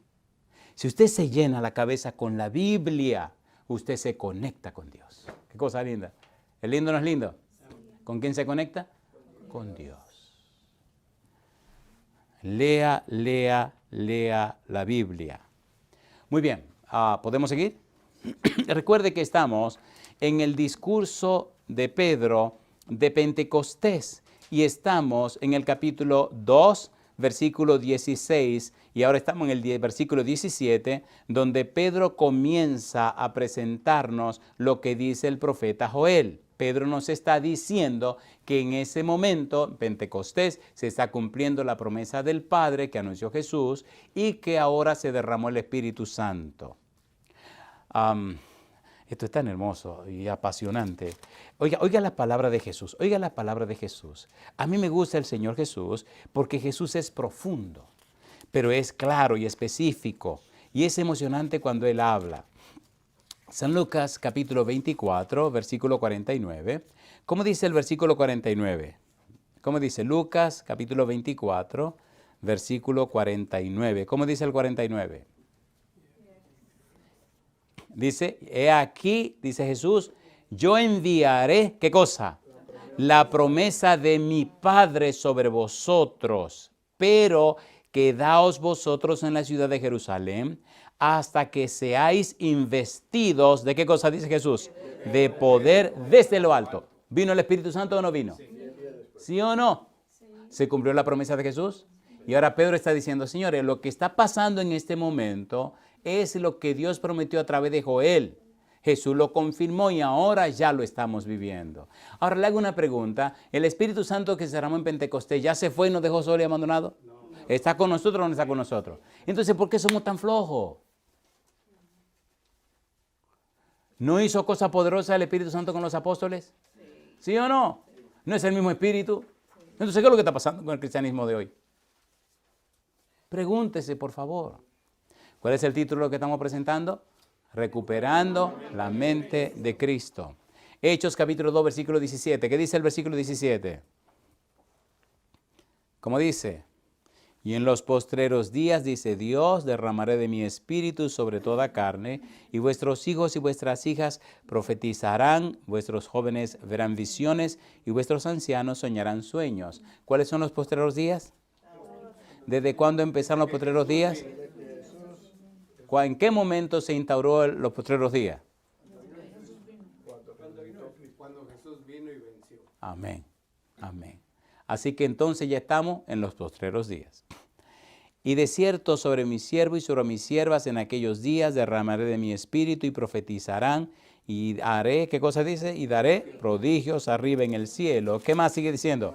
Si usted se llena la cabeza con la Biblia, usted se conecta con Dios. Qué cosa linda. ¿Es lindo o no es lindo? ¿Con quién se conecta? Con Dios. Lea la Biblia. Muy bien, ¿podemos seguir? Recuerde que estamos en el discurso de Pedro de Pentecostés y estamos en el capítulo 2, versículo 16, y ahora estamos en el versículo 17, donde Pedro comienza a presentarnos lo que dice el profeta Joel. Pedro nos está diciendo que en ese momento, en Pentecostés, se está cumpliendo la promesa del Padre que anunció Jesús y que ahora se derramó el Espíritu Santo. Esto es tan hermoso y apasionante. Oiga la palabra de Jesús, oiga la palabra de Jesús. A mí me gusta el Señor Jesús porque Jesús es profundo, pero es claro y específico y es emocionante cuando Él habla. San Lucas capítulo 24, versículo 49. ¿Cómo dice el versículo 49? ¿Cómo dice? Lucas capítulo 24, versículo 49. ¿Cómo dice el 49? Dice, he aquí, dice Jesús, yo enviaré, ¿qué cosa? La promesa de mi Padre sobre vosotros, pero quedaos vosotros en la ciudad de Jerusalén hasta que seáis investidos, ¿de qué cosa dice Jesús? De poder desde lo alto. ¿Vino el Espíritu Santo o no vino? ¿Sí o no? ¿Se cumplió la promesa de Jesús? Y ahora Pedro está diciendo, señores, lo que está pasando en este momento es lo que Dios prometió a través de Joel. Jesús lo confirmó y ahora ya lo estamos viviendo. Ahora le hago una pregunta. ¿El Espíritu Santo que se derramó en Pentecostés ya se fue y nos dejó solo y abandonado? No. ¿Está con nosotros o no está con nosotros? Entonces, ¿por qué somos tan flojos? ¿No hizo cosa poderosa el Espíritu Santo con los apóstoles? ¿Sí o no? ¿No es el mismo Espíritu? Entonces, ¿qué es lo que está pasando con el cristianismo de hoy? Pregúntese, por favor. ¿Cuál es el título que estamos presentando? Recuperando la mente de Cristo. Hechos capítulo 2, versículo 17. ¿Qué dice el versículo 17? ¿Cómo dice? Y en los postreros días, dice Dios, derramaré de mi espíritu sobre toda carne, y vuestros hijos y vuestras hijas profetizarán, vuestros jóvenes verán visiones, y vuestros ancianos soñarán sueños. ¿Cuáles son los postreros días? ¿Desde cuándo empezaron los postreros días? ¿En qué momento se instauró los postreros días? Cuando Jesús vino y venció. Amén, amén. Así que entonces ya estamos en los postreros días. Y de cierto sobre mi siervo y sobre mis siervas en aquellos días derramaré de mi espíritu y profetizarán y haré, ¿qué cosa dice? Y daré prodigios arriba en el cielo. ¿Qué más sigue diciendo?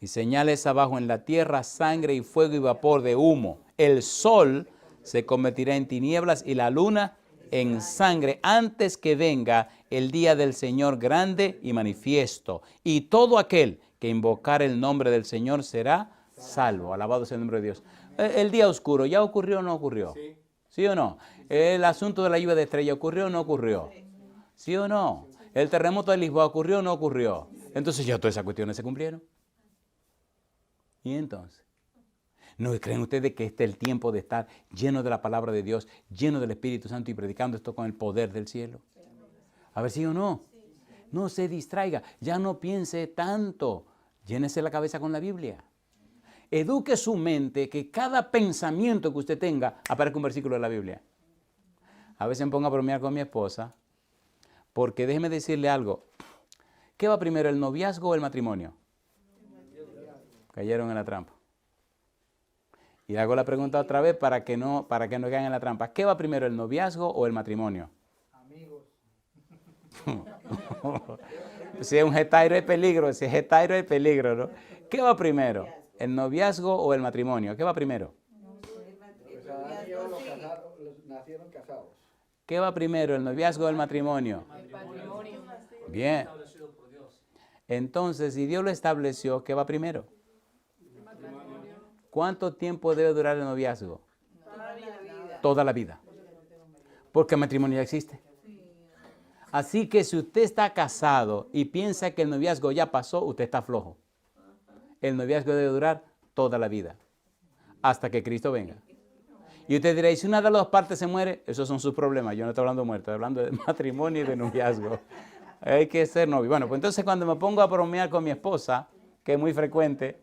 Y señales abajo en la tierra, sangre y fuego y vapor de humo. El sol se convertirá en tinieblas y la luna en sangre antes que venga el día del Señor grande y manifiesto. Y todo aquel que invocar el nombre del Señor será salvo. Alabado sea el nombre de Dios. El día oscuro, ¿ya ocurrió o no ocurrió? Sí. ¿Sí o no? El asunto de la lluvia de estrella, ¿ocurrió o no ocurrió? ¿Sí o no? El terremoto de Lisboa, ¿ocurrió o no ocurrió? Entonces ya todas esas cuestiones se cumplieron. ¿Y entonces? ¿No creen ustedes que este es el tiempo de estar lleno de la palabra de Dios, lleno del Espíritu Santo y predicando esto con el poder del cielo? A ver si o no. No se distraiga, ya no piense tanto. Llénese la cabeza con la Biblia. Eduque su mente, que cada pensamiento que usted tenga aparezca un versículo de la Biblia. A veces me pongo a bromear con mi esposa, porque déjeme decirle algo. ¿Qué va primero, el noviazgo o el matrimonio? Cayeron en la trampa. Y hago la pregunta otra vez para que no caigan en la trampa. ¿Qué va primero, el noviazgo o el matrimonio? Amigos. Si es un getairo hay peligro, si es getairo hay peligro, ¿no? ¿Qué va primero, el noviazgo o el matrimonio? ¿Qué va primero? Nacieron casados. ¿Qué va primero, el noviazgo o el matrimonio? Bien. Entonces, si Dios lo estableció, ¿qué va primero? ¿Cuánto tiempo debe durar el noviazgo? Toda la vida. Porque el matrimonio ya existe. Así que si usted está casado y piensa que el noviazgo ya pasó, usted está flojo. El noviazgo debe durar toda la vida, hasta que Cristo venga. Y usted dirá, ¿y si una de las dos partes se muere? Esos son sus problemas. Yo no estoy hablando de muerte, estoy hablando de matrimonio y de noviazgo. Hay que ser novio. Bueno, pues entonces cuando me pongo a bromear con mi esposa, que es muy frecuente,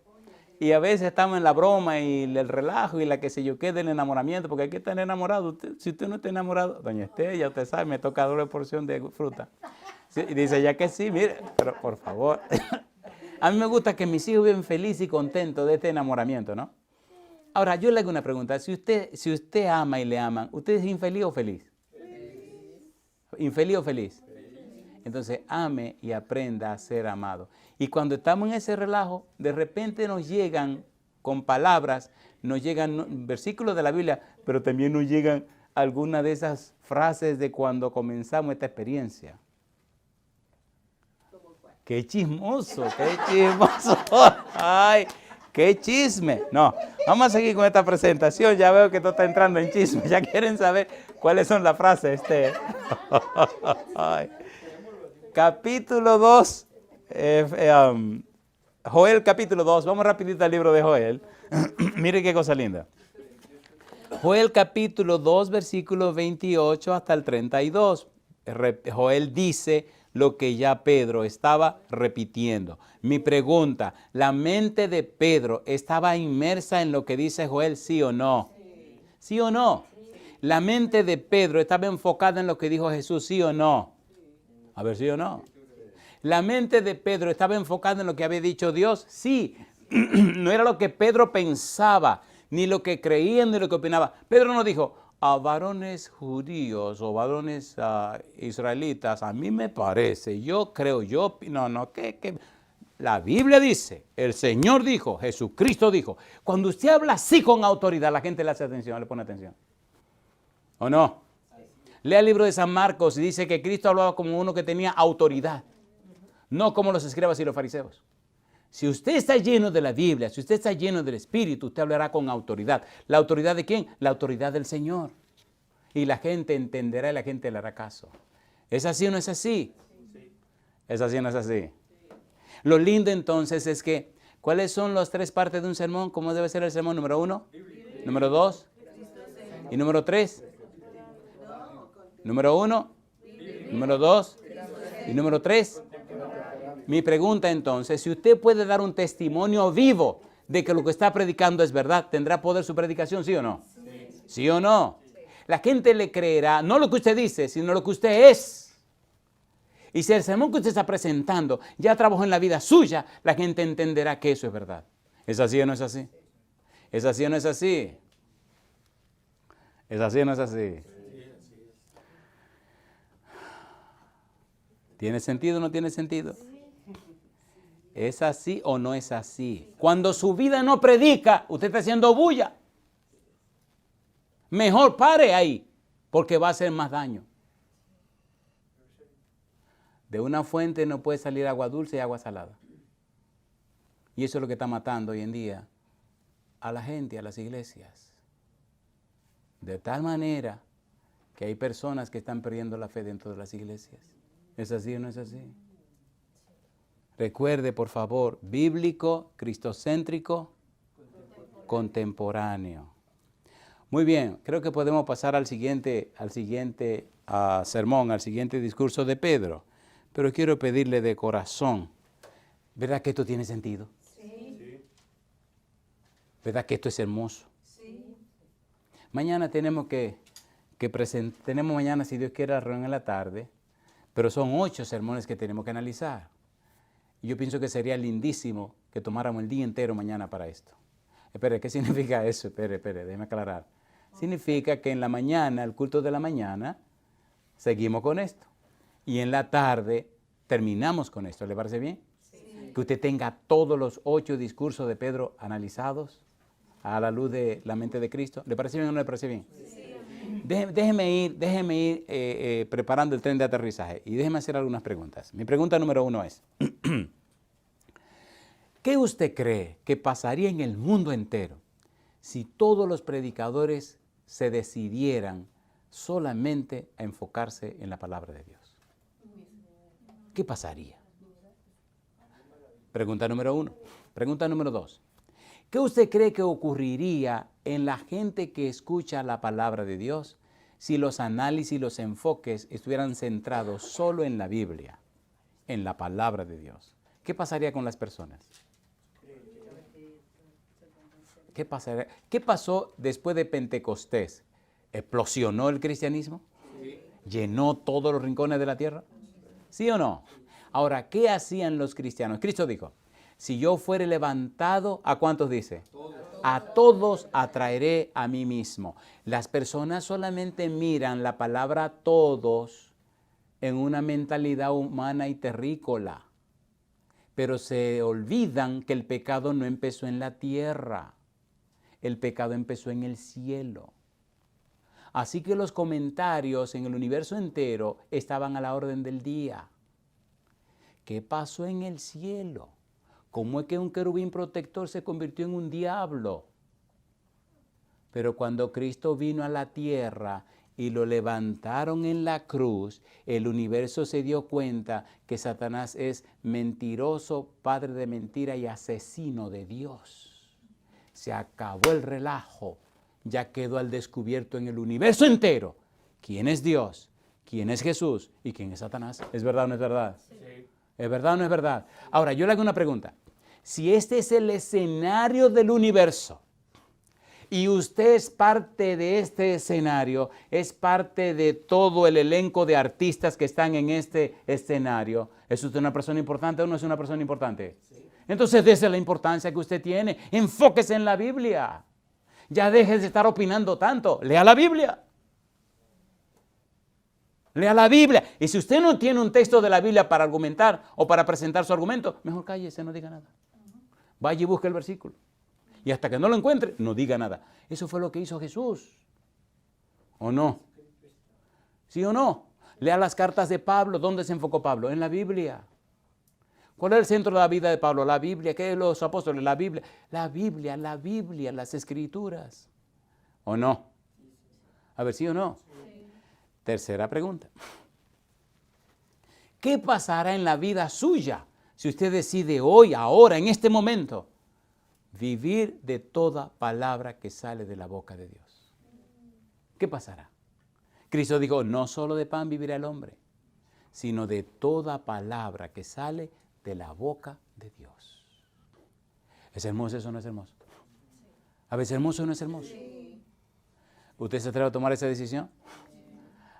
y a veces estamos en la broma y el relajo y la que sé yo qué del enamoramiento, porque hay que estar enamorado. Si usted no está enamorado, doña Esther, ya usted sabe, me toca doble porción de fruta. Sí, y dice ya que sí, mire, pero por favor. A mí me gusta que mis hijos viven felices y contentos de este enamoramiento, ¿no? Ahora, yo le hago una pregunta. Si usted ama y le aman, ¿usted es infeliz o feliz? ¿Infeliz o feliz? Entonces, ame y aprenda a ser amado. Y cuando estamos en ese relajo, de repente nos llegan con palabras, nos llegan versículos de la Biblia, pero también nos llegan algunas de esas frases de cuando comenzamos esta experiencia. ¡Qué chismoso! ¡Qué chismoso! ¡Ay! ¡Qué chisme! No, vamos a seguir con esta presentación. Ya veo que esto está entrando en chisme. Ya quieren saber cuáles son las frases. Ay. Capítulo 2. Joel capítulo 2. Vamos rapidito al libro de Joel. Mire qué cosa linda. Joel capítulo 2, versículos 28 hasta el 32. Joel dice lo que ya Pedro estaba repitiendo. Mi pregunta, ¿la mente de Pedro estaba inmersa en lo que dice Joel, sí o no? ¿Sí o no? ¿La mente de Pedro estaba enfocada en lo que dijo Jesús, sí o no? A ver, ¿sí o no? ¿La mente de Pedro estaba enfocada en lo que había dicho Dios? Sí. No era lo que Pedro pensaba, ni lo que creía, ni lo que opinaba. Pedro no dijo, a varones judíos o varones israelitas, a mí me parece, yo creo, que la Biblia dice, el Señor dijo, Jesucristo dijo. Cuando usted habla así con autoridad, la gente le hace atención, le pone atención. ¿O no? Lea el libro de San Marcos y dice que Cristo hablaba como uno que tenía autoridad, no como los escribas y los fariseos. Si usted está lleno de la Biblia, si usted está lleno del Espíritu, usted hablará con autoridad. ¿La autoridad de quién? La autoridad del Señor. Y la gente entenderá y la gente le hará caso. ¿Es así o no es así? Sí. ¿Es así o no es así? Sí. Lo lindo entonces es que, ¿cuáles son las tres partes de un sermón? ¿Cómo debe ser el sermón? Número 1, número 2 y número 3. Número 1, número 2 y número 3. Mi pregunta entonces, si usted puede dar un testimonio vivo de que lo que está predicando es verdad, ¿tendrá poder su predicación, sí o no? Sí. ¿Sí o no? La gente le creerá, no lo que usted dice, sino lo que usted es. Y si el sermón que usted está presentando ya trabajó en la vida suya, la gente entenderá que eso es verdad. ¿Es así o no es así? ¿Es así o no es así? ¿Es así o no es así? ¿Tiene sentido o no tiene sentido? ¿Es así o no es así? Cuando su vida no predica, usted está haciendo bulla. Mejor pare ahí. porque va a hacer más daño. De una fuente no puede salir agua dulce y agua salada. Y eso es lo que está matando hoy en día a la gente, a las iglesias. De tal manera que hay personas que están perdiendo la fe dentro de las iglesias. ¿Es así o no es así? Recuerde, por favor, bíblico, cristocéntrico, contemporáneo. Muy bien, creo que podemos pasar al siguiente sermón, al siguiente discurso de Pedro. Pero quiero pedirle de corazón, ¿verdad que esto tiene sentido? Sí. ¿Verdad que esto es hermoso? Sí. Mañana tenemos tenemos mañana, si Dios quiere, la reunión en la tarde, pero son 8 sermones que tenemos que analizar. Y yo pienso que sería lindísimo que tomáramos el día entero mañana para esto. Espere, ¿qué significa eso? Espere, déjeme aclarar. Significa que en la mañana, el culto de la mañana, seguimos con esto. Y en la tarde terminamos con esto. ¿Le parece bien? Sí. Que usted tenga todos los 8 discursos de Pedro analizados a la luz de la mente de Cristo. ¿Le parece bien o no le parece bien? Sí. Déjeme ir preparando el tren de aterrizaje y déjeme hacer algunas preguntas. Mi pregunta número 1 es, ¿qué usted cree que pasaría en el mundo entero si todos los predicadores se decidieran solamente a enfocarse en la palabra de Dios? ¿Qué pasaría? Pregunta número 1. Pregunta número 2. ¿Qué usted cree que ocurriría en la gente que escucha la palabra de Dios si los análisis y los enfoques estuvieran centrados solo en la Biblia, en la palabra de Dios? ¿Qué pasaría con las personas? ¿Qué pasaría? ¿Qué pasó después de Pentecostés? ¿Explosionó el cristianismo? ¿Llenó todos los rincones de la tierra? ¿Sí o no? Ahora, ¿qué hacían los cristianos? Cristo dijo, si yo fuere levantado, ¿a cuántos dice? A todos atraeré a mí mismo. Las personas solamente miran la palabra todos en una mentalidad humana y terrícola, pero se olvidan que el pecado no empezó en la tierra, el pecado empezó en el cielo. Así que los comentarios en el universo entero estaban a la orden del día. ¿Qué pasó en el cielo? ¿Cómo es que un querubín protector se convirtió en un diablo? Pero cuando Cristo vino a la tierra y lo levantaron en la cruz, el universo se dio cuenta que Satanás es mentiroso, padre de mentira y asesino de Dios. Se acabó el relajo. Ya quedó al descubierto en el universo entero quién es Dios, quién es Jesús y quién es Satanás. ¿Es verdad o no es verdad? Sí. ¿Es verdad o no es verdad? Ahora, yo le hago una pregunta. Si este es el escenario del universo y usted es parte de este escenario, es parte de todo el elenco de artistas que están en este escenario, ¿es usted una persona importante o no es una persona importante? Sí. Entonces, esa es la importancia que usted tiene. Enfóquese en la Biblia. Ya deje de estar opinando tanto. Lea la Biblia. Lea la Biblia. Y si usted no tiene un texto de la Biblia para argumentar o para presentar su argumento, mejor cállese, no diga nada. Vaya y busque el versículo. Y hasta que no lo encuentre, no diga nada. Eso fue lo que hizo Jesús. ¿O no? ¿Sí o no? Lea las cartas de Pablo. ¿Dónde se enfocó Pablo? En la Biblia. ¿Cuál es el centro de la vida de Pablo? La Biblia. ¿Qué es los apóstoles? La Biblia. La Biblia, las Escrituras. ¿O no? A ver, ¿sí o no? Sí. Tercera pregunta. ¿Qué pasará en la vida suya si usted decide hoy, ahora, en este momento, vivir de toda palabra que sale de la boca de Dios? ¿Qué pasará? Cristo dijo, no solo de pan vivirá el hombre, sino de toda palabra que sale de la boca de Dios. ¿Es hermoso eso o no es hermoso? A ver, ¿es hermoso o no es hermoso? Sí. ¿Usted se atreve a tomar esa decisión?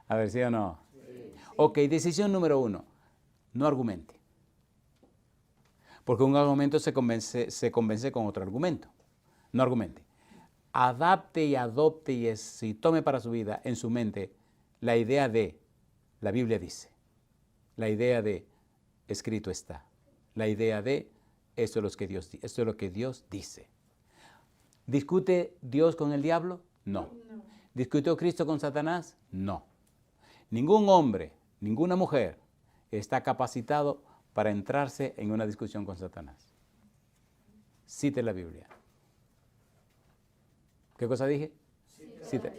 A ver, ¿sí o no? Sí. Ok, decisión número 1. No argumente. Porque un argumento se convence con otro argumento. No argumente. Adapte y adopte y tome para su vida, en su mente, la idea de, la Biblia dice, la idea de, escrito está. La idea de, esto es lo que Dios dice. ¿Discute Dios con el diablo? No. ¿Discutió Cristo con Satanás? No. Ningún hombre, ninguna mujer está capacitado para entrarse en una discusión con Satanás. Cite la Biblia. ¿Qué cosa dije? Cite.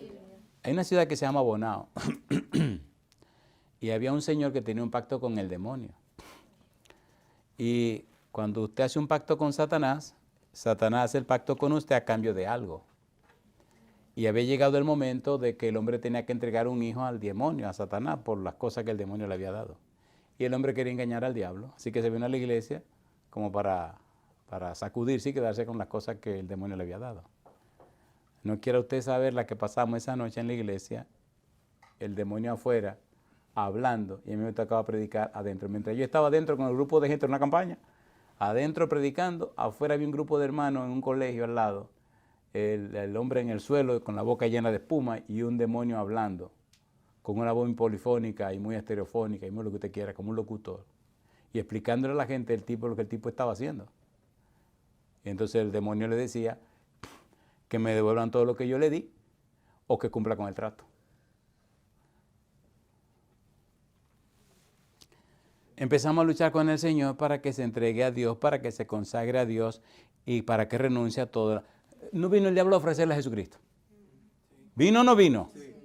Hay una ciudad que se llama Bonao y había un señor que tenía un pacto con el demonio. Y cuando usted hace un pacto con Satanás, Satanás hace el pacto con usted a cambio de algo. Y había llegado el momento de que el hombre tenía que entregar un hijo al demonio, a Satanás, por las cosas que el demonio le había dado. Y el hombre quería engañar al diablo, así que se vino a la iglesia como para sacudirse y quedarse con las cosas que el demonio le había dado. No quiera usted saber la que pasamos esa noche en la iglesia, el demonio afuera, hablando, y a mí me tocaba predicar adentro. Mientras yo estaba adentro con el grupo de gente en una campaña, adentro predicando, afuera había un grupo de hermanos en un colegio al lado, el hombre en el suelo con la boca llena de espuma y un demonio hablando, con una voz polifónica y muy estereofónica y muy lo que usted quiera, como un locutor, y explicándole a la gente lo que el tipo estaba haciendo. Y entonces el demonio le decía que me devuelvan todo lo que yo le di o que cumpla con el trato. Empezamos a luchar con el Señor para que se entregue a Dios, para que se consagre a Dios y para que renuncie a todo. ¿No vino el diablo a ofrecerle a Jesucristo? ¿Vino o no vino? Sí.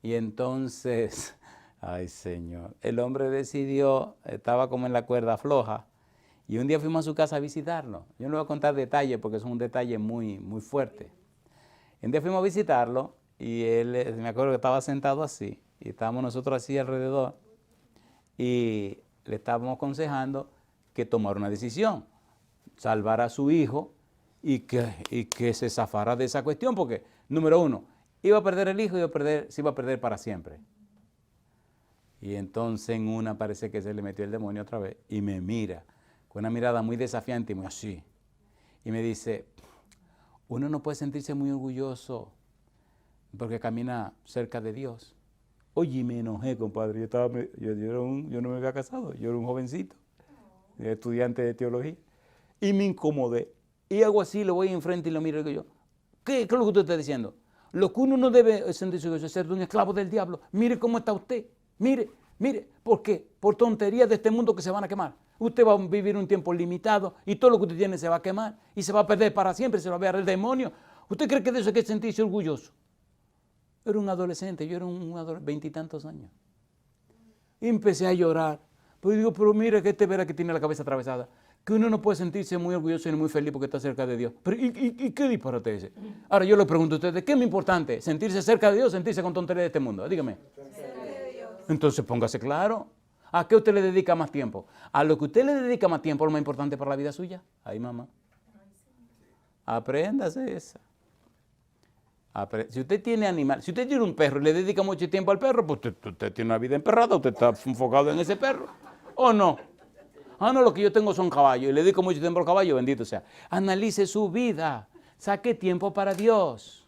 Y entonces, ay Señor, el hombre decidió, estaba como en la cuerda floja, y un día fuimos a su casa a visitarlo. Yo no voy a contar detalles porque es un detalle muy, muy fuerte. Un día fuimos a visitarlo y él, me acuerdo que estaba sentado así, y estábamos nosotros así alrededor, y le estábamos aconsejando que tomara una decisión, salvar a su hijo y que se zafara de esa cuestión, porque, número uno, iba a perder el hijo y se iba a perder para siempre. Y entonces en una parece que se le metió el demonio otra vez y me mira con una mirada muy desafiante y muy así. Y me dice, uno no puede sentirse muy orgulloso porque camina cerca de Dios. Oye, me enojé, compadre. Yo no me había casado, yo era un jovencito, estudiante de teología. Y me incomodé. Y hago así, lo voy enfrente y lo miro y digo yo, ¿qué es lo que usted está diciendo? Lo que uno no debe sentirse orgulloso es ser un esclavo del diablo. Mire cómo está usted. Mire. ¿Por qué? Por tonterías de este mundo que se van a quemar. Usted va a vivir un tiempo limitado y todo lo que usted tiene se va a quemar y se va a perder para siempre, se va a ver el demonio. ¿Usted cree que de eso hay que sentirse orgulloso? Era un adolescente, yo era un adolescente, 20 y tantos años. Y empecé a llorar. Pues digo, pero mire que este verá que tiene la cabeza atravesada. Que uno no puede sentirse muy orgulloso ni muy feliz porque está cerca de Dios. Pero, ¿y qué disparate ese? Ahora yo le pregunto a ustedes, ¿qué es muy importante? ¿Sentirse cerca de Dios o sentirse con tonterías de este mundo? Dígame. Entonces póngase claro. ¿A qué usted le dedica más tiempo? A lo que usted le dedica más tiempo, lo más importante para la vida suya. Ay, mamá. Apréndase esa. Si usted tiene animal, si usted tiene un perro y le dedica mucho tiempo al perro, pues usted tiene una vida emperrada, usted está enfocado en ese perro. ¿O no? Ah, no, lo que yo tengo son caballos y le dedico mucho tiempo al caballo, bendito sea. Analice su vida. Saque tiempo para Dios.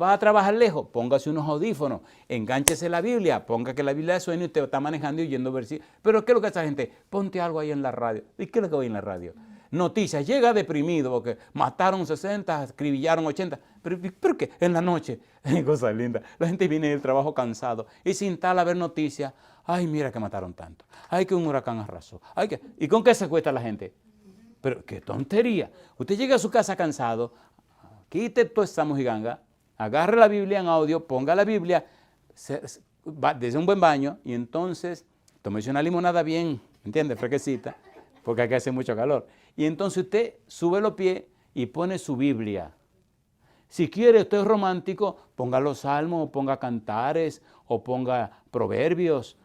¿Va a trabajar lejos? Póngase unos audífonos, engánchese la Biblia, ponga que la Biblia suene y usted está manejando y oyendo versículos. Pero ¿qué es lo que hace la gente? Ponte algo ahí en la radio. ¿Y qué es lo que oye en la radio? Noticias, llega deprimido porque mataron 60, acribillaron 80. ¿Pero qué? En la noche, cosa linda, la gente viene del trabajo cansado y se instala a ver noticias. Ay, mira que mataron tanto. Ay, que un huracán arrasó. ¿Y con qué se cuesta la gente? Pero qué tontería. Usted llega a su casa cansado, quite toda esa mojiganga, agarre la Biblia en audio, ponga la Biblia, desde un buen baño y entonces tómese una limonada bien, ¿entiende? Fresquecita, porque aquí hace mucho calor. Y entonces usted sube los pies y pone su Biblia. Si quiere, usted es romántico, ponga los salmos, o ponga cantares, o ponga proverbios,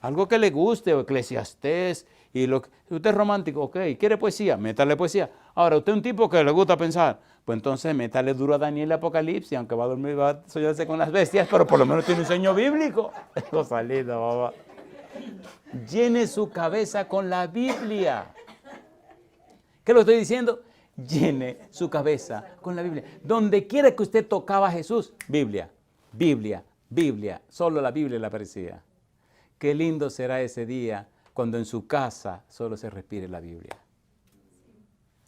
algo que le guste, o Eclesiastés. Si usted es romántico, ok, quiere poesía, métale poesía. Ahora, usted es un tipo que le gusta pensar, pues entonces métale duro a Daniel Apocalipsis, aunque va a dormir, va a soñarse con las bestias, pero por lo menos tiene un sueño bíblico. Cosa linda, babá. Llene su cabeza con la Biblia. ¿Qué lo estoy diciendo? Llene su cabeza con la Biblia. Donde quiera que usted tocaba a Jesús, Biblia, Biblia, Biblia. Solo la Biblia le aparecía. Qué lindo será ese día cuando en su casa solo se respire la Biblia.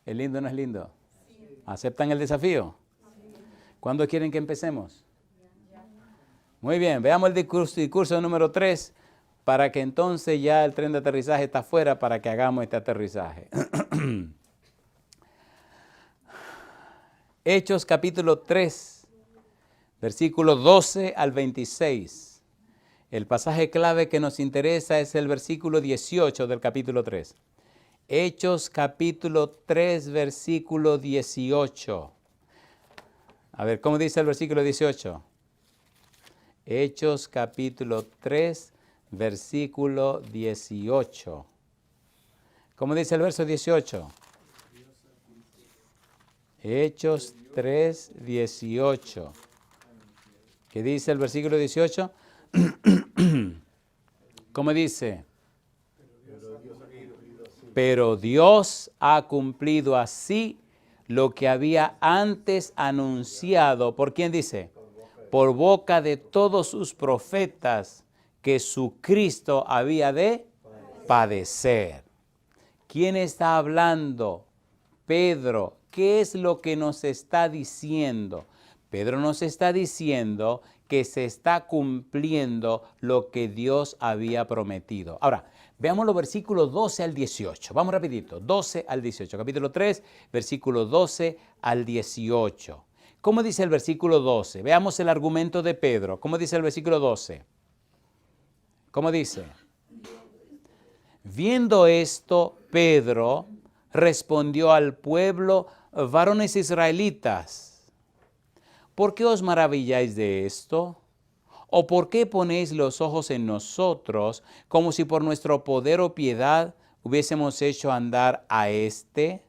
¿Es lindo o no es lindo? ¿Aceptan el desafío? ¿Cuándo quieren que empecemos? Muy bien, veamos el discurso número 3 para que entonces ya el tren de aterrizaje está afuera para que hagamos este aterrizaje. Hechos capítulo 3, versículo 12 al 26. El pasaje clave que nos interesa es el versículo 18 del capítulo 3. Hechos capítulo 3, versículo 18. A ver, ¿cómo dice el versículo 18? Hechos capítulo 3, versículo 18. ¿Cómo dice el verso 18? Hechos 3, 18. ¿Qué dice el versículo 18? ¿Cómo dice? Pero Dios ha cumplido así lo que había antes anunciado. ¿Por quién dice? Por boca de todos sus profetas, que su Cristo había de padecer. ¿Quién está hablando? Pedro. ¿Qué es lo que nos está diciendo? Pedro nos está diciendo que se está cumpliendo lo que Dios había prometido. Ahora, veamos los versículos 12 al 18. Vamos rapidito, 12 al 18. Capítulo 3, versículo 12 al 18. ¿Cómo dice el versículo 12? Veamos el argumento de Pedro. ¿Cómo dice el versículo 12? ¿Cómo dice? Viendo esto, Pedro respondió al pueblo: varones israelitas, ¿por qué os maravilláis de esto? ¿O por qué ponéis los ojos en nosotros, como si por nuestro poder o piedad hubiésemos hecho andar a este?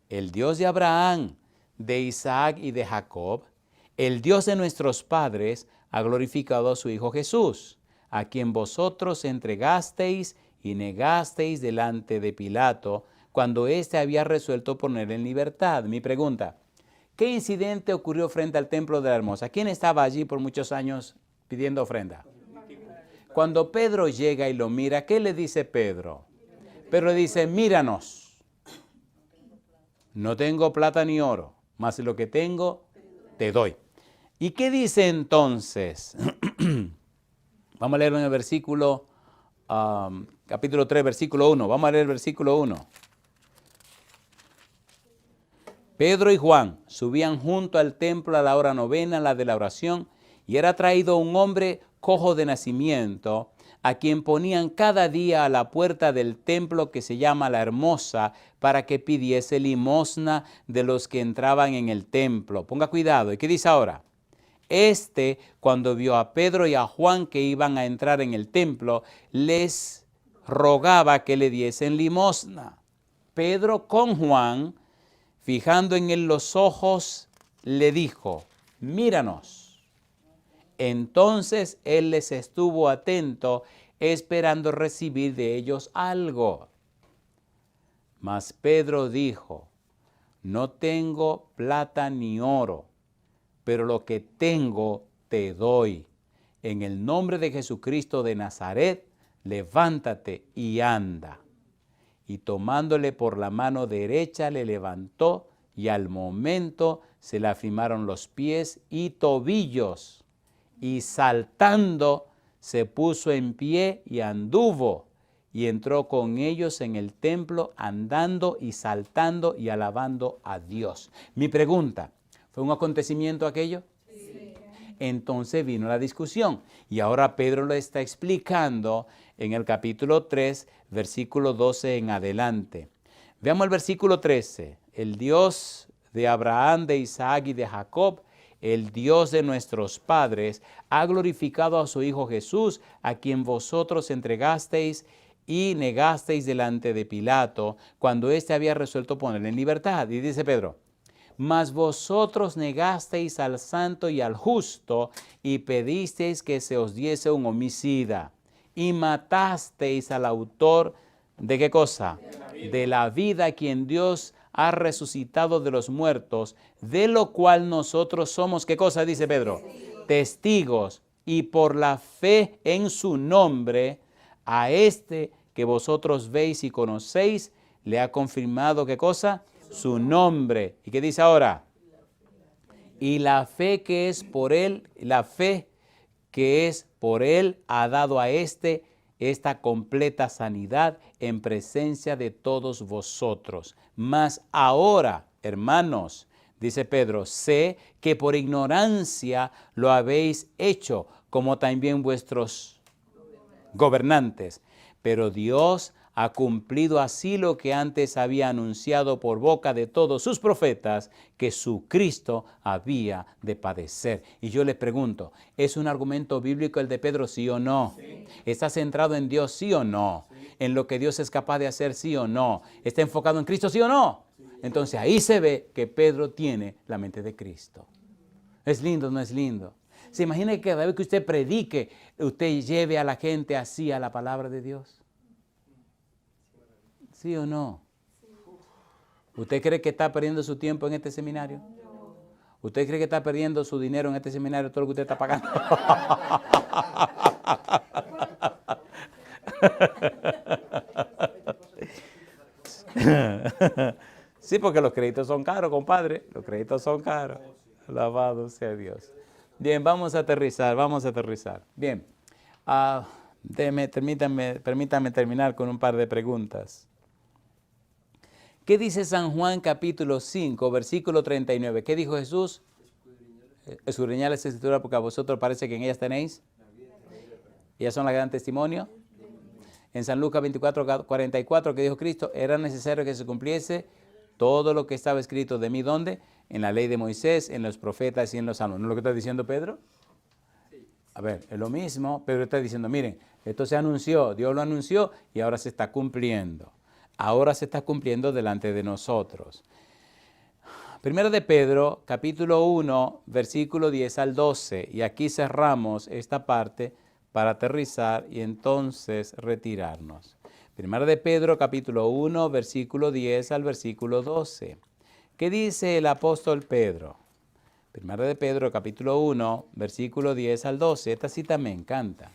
El Dios de Abraham, de Isaac y de Jacob, el Dios de nuestros padres, ha glorificado a su Hijo Jesús, a quien vosotros entregasteis y negasteis delante de Pilato, cuando éste había resuelto poner en libertad. Mi pregunta: ¿qué incidente ocurrió frente al templo de la Hermosa? ¿Quién estaba allí por muchos años pidiendo ofrenda? Cuando Pedro llega y lo mira, ¿qué le dice Pedro? Pedro le dice: míranos. No tengo plata ni oro, mas lo que tengo te doy. ¿Y qué dice entonces? Vamos a leerlo en el versículo, capítulo 3, versículo 1. Vamos a leer el versículo 1. Pedro y Juan subían junto al templo a la hora novena, la de la oración, y era traído un hombre cojo de nacimiento, a quien ponían cada día a la puerta del templo que se llama La Hermosa, para que pidiese limosna de los que entraban en el templo. Ponga cuidado. ¿Y qué dice ahora? Este, cuando vio a Pedro y a Juan que iban a entrar en el templo, les rogaba que le diesen limosna. Pedro con Juan, fijando en él los ojos, le dijo: míranos. Entonces él les estuvo atento, esperando recibir de ellos algo. Mas Pedro dijo: no tengo plata ni oro, pero lo que tengo te doy. En el nombre de Jesucristo de Nazaret, levántate y anda. Y tomándole por la mano derecha le levantó, y al momento se le afirmaron los pies y tobillos, y saltando se puso en pie y anduvo, y entró con ellos en el templo, andando y saltando y alabando a Dios. Mi pregunta: ¿fue un acontecimiento aquello? Sí. Entonces vino la discusión, y ahora Pedro lo está explicando en el capítulo 3, versículo 12 en adelante. Veamos el versículo 13. El Dios de Abraham, de Isaac y de Jacob, el Dios de nuestros padres, ha glorificado a su Hijo Jesús, a quien vosotros entregasteis y negasteis delante de Pilato, cuando éste había resuelto ponerle en libertad. Y dice Pedro: mas vosotros negasteis al santo y al justo, y pedisteis que se os diese un homicida, y matasteis al autor ¿de qué cosa? De la vida, quien Dios ha resucitado de los muertos, de lo cual nosotros somos, ¿qué cosa dice Pedro? Testigos. Y por la fe en su nombre, a este que vosotros veis y conocéis, le ha confirmado, ¿qué cosa? Su nombre. ¿Y qué dice ahora? Y la fe que es por él, la fe que es por Él ha dado a esta completa sanidad en presencia de todos vosotros. Mas ahora, hermanos, dice Pedro, sé que por ignorancia lo habéis hecho, como también vuestros gobernantes. Pero Dios ha cumplido así lo que antes había anunciado por boca de todos sus profetas, que su Cristo había de padecer. Y yo les pregunto, ¿es un argumento bíblico el de Pedro, sí o no? Sí. ¿Está centrado en Dios, sí o no? Sí. ¿En lo que Dios es capaz de hacer, sí o no? ¿Está enfocado en Cristo, sí o no? Sí. Entonces ahí se ve que Pedro tiene la mente de Cristo. ¿Es lindo o no es lindo? ¿Se imagina que cada vez que usted predique, usted lleve a la gente así a la palabra de Dios? ¿Sí o no? ¿Usted cree que está perdiendo su tiempo en este seminario? ¿Usted cree que está perdiendo su dinero en este seminario, todo lo que usted está pagando? Sí, porque los créditos son caros, compadre. Los créditos son caros. Alabado sea Dios. Bien, vamos a aterrizar. Bien, permítame terminar con un par de preguntas. ¿Qué dice San Juan capítulo 5, versículo 39? ¿Qué dijo Jesús? Escudriñad las Escrituras porque a vosotros parece que en ellas tenéis. Ellas son la gran testimonio. En San Lucas 24, 44, que dijo Cristo, era necesario que se cumpliese todo lo que estaba escrito de mí. ¿Dónde? En la ley de Moisés, en los profetas y en los salmos. ¿No es lo que está diciendo Pedro? A ver, es lo mismo. Pedro está diciendo, miren, esto se anunció, Dios lo anunció y ahora se está cumpliendo. Ahora se está cumpliendo delante de nosotros. Primera de Pedro, capítulo 1, versículo 10 al 12. Y aquí cerramos esta parte para aterrizar y entonces retirarnos. Primera de Pedro, capítulo 1, versículo 10 al versículo 12. ¿Qué dice el apóstol Pedro? Primera de Pedro, capítulo 1, versículo 10 al 12. Esta cita me encanta.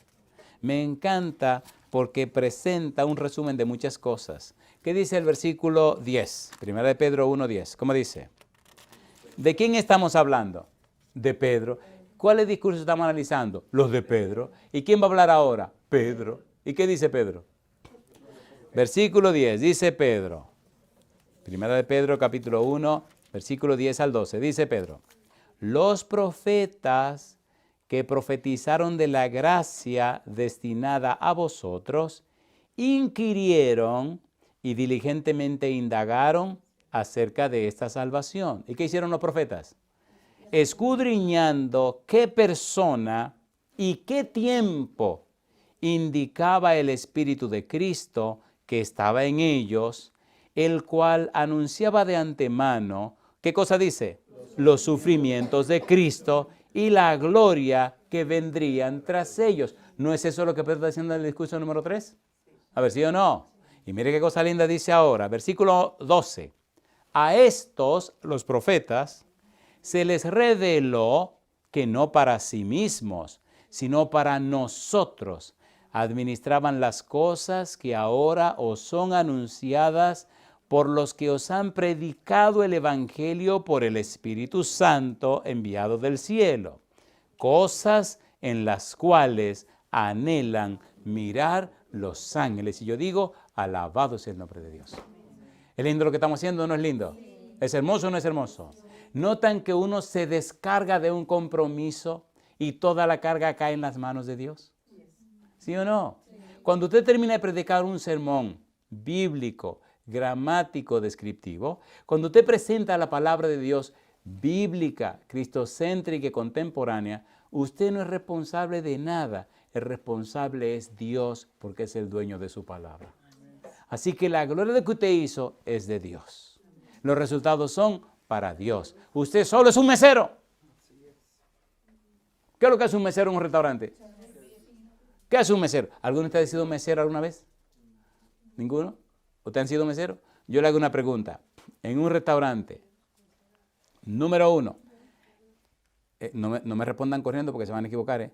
Me encanta porque presenta un resumen de muchas cosas. ¿Qué dice el versículo 10? Primera de Pedro 1, 10. ¿Cómo dice? ¿De quién estamos hablando? De Pedro. ¿Cuáles discursos estamos analizando? Los de Pedro. ¿Y quién va a hablar ahora? Pedro. ¿Y qué dice Pedro? Versículo 10. Dice Pedro. Primera de Pedro, capítulo 1, versículo 10 al 12. Dice Pedro. Los profetas que profetizaron de la gracia destinada a vosotros, inquirieron y diligentemente indagaron acerca de esta salvación. ¿Y qué hicieron los profetas? Escudriñando qué persona y qué tiempo indicaba el Espíritu de Cristo que estaba en ellos, el cual anunciaba de antemano, ¿qué cosa dice? Los sufrimientos de Cristo y la gloria que vendrían tras ellos. ¿No es eso lo que Pedro está diciendo en el discurso número 3? A ver, ¿sí o no? Y mire qué cosa linda dice ahora, versículo 12. A estos, los profetas, se les reveló que no para sí mismos, sino para nosotros, administraban las cosas que ahora os son anunciadas por los que os han predicado el Evangelio por el Espíritu Santo enviado del cielo, cosas en las cuales anhelan mirar los ángeles. Y yo digo, alabado sea el nombre de Dios. ¿Es lindo lo que estamos haciendo o no es lindo? ¿Es hermoso o no es hermoso? ¿Notan que uno se descarga de un compromiso y toda la carga cae en las manos de Dios? ¿Sí o no? Cuando usted termina de predicar un sermón bíblico, gramático, descriptivo, cuando usted presenta la palabra de Dios bíblica, cristocéntrica y contemporánea, usted no es responsable de nada. El responsable es Dios porque es el dueño de su palabra. Así que la gloria de que usted hizo es de Dios. Los resultados son para Dios. Usted solo es un mesero. ¿Qué es lo que hace un mesero en un restaurante? ¿Qué hace un mesero? ¿Alguno de ustedes ha sido mesero alguna vez? ¿Ninguno? ¿Ustedes han sido mesero? Yo le hago una pregunta. En un restaurante, número 1, no me respondan corriendo porque se van a equivocar.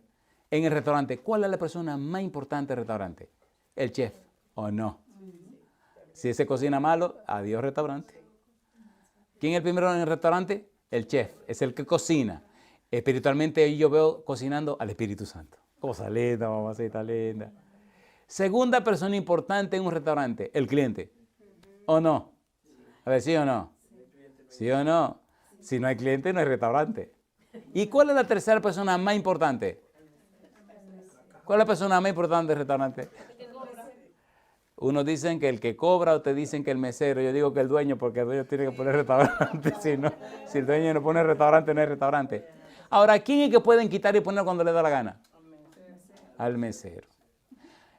En el restaurante, ¿cuál es la persona más importante del restaurante? ¿El chef o no? Si ese cocina malo, adiós restaurante. ¿Quién es el primero en el restaurante? El chef, es el que cocina. Espiritualmente yo veo cocinando al Espíritu Santo. Cosa linda, mamacita linda. Segunda persona importante en un restaurante, el cliente. ¿O no? A ver, ¿sí o no? ¿Sí o no? Si no hay cliente, no hay restaurante. ¿Y cuál es la tercera persona más importante? ¿Cuál es la persona más importante del restaurante? Unos dicen que el que cobra, otros dicen que el mesero. Yo digo que el dueño, porque el dueño tiene que poner restaurante. Si el dueño no pone restaurante, no hay restaurante. Ahora, ¿quién es que pueden quitar y poner cuando le da la gana? Al mesero.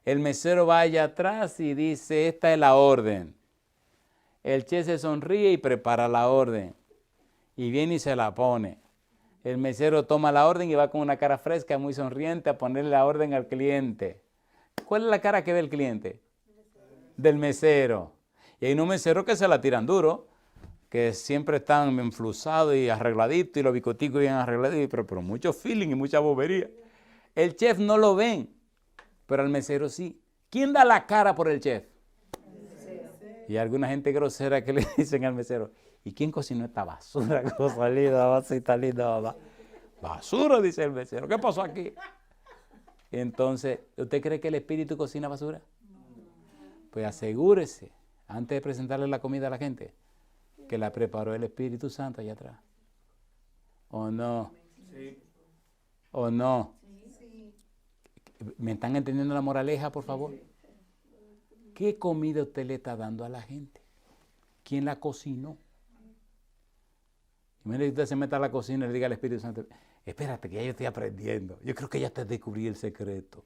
El mesero va allá atrás y dice, esta es la orden. El chef se sonríe y prepara la orden. Y viene y se la pone. El mesero toma la orden y va con una cara fresca, muy sonriente, a ponerle la orden al cliente. ¿Cuál es la cara que ve el cliente? Del mesero. Y hay unos meseros que se la tiran duro, que siempre están enflusados y arregladitos, y los bicoticos bien arregladitos, pero mucho feeling y mucha bobería. El chef no lo ven, pero al mesero sí. ¿Quién da la cara por el chef? Y hay alguna gente grosera que le dicen al mesero, ¿y quién cocinó esta basura? Cosa linda, vasita linda, mamá. Basura, dice el mesero. ¿Qué pasó aquí? Y entonces, ¿usted cree que el espíritu cocina basura? Pues asegúrese, antes de presentarle la comida a la gente, que la preparó el Espíritu Santo allá atrás. ¿O no? Sí. ¿O no? Sí. ¿Me están entendiendo la moraleja, por favor? ¿Qué comida usted le está dando a la gente? ¿Quién la cocinó? Imagínate que usted se meta a la cocina y le diga al Espíritu Santo, espérate que ya yo estoy aprendiendo. Yo creo que ya te descubrí el secreto.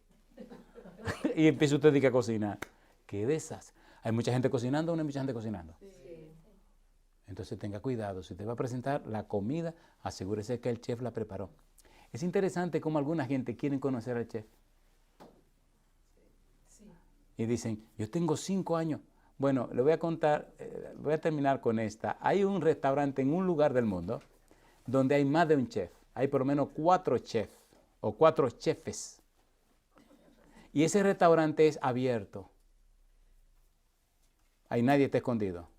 Y empieza usted a cocinar. ¿Qué de esas? ¿Hay mucha gente cocinando o no hay mucha gente cocinando? Sí. Entonces tenga cuidado. Si usted va a presentar la comida, asegúrese que el chef la preparó. Es interesante cómo alguna gente quiere conocer al chef. Sí. Y dicen, yo tengo 5 años. Bueno, le voy a contar, voy a terminar con esta. Hay un restaurante en un lugar del mundo donde hay más de un chef. Hay por lo menos 4 chefs o 4 chefes. Y ese restaurante es abierto. Ahí nadie está escondido.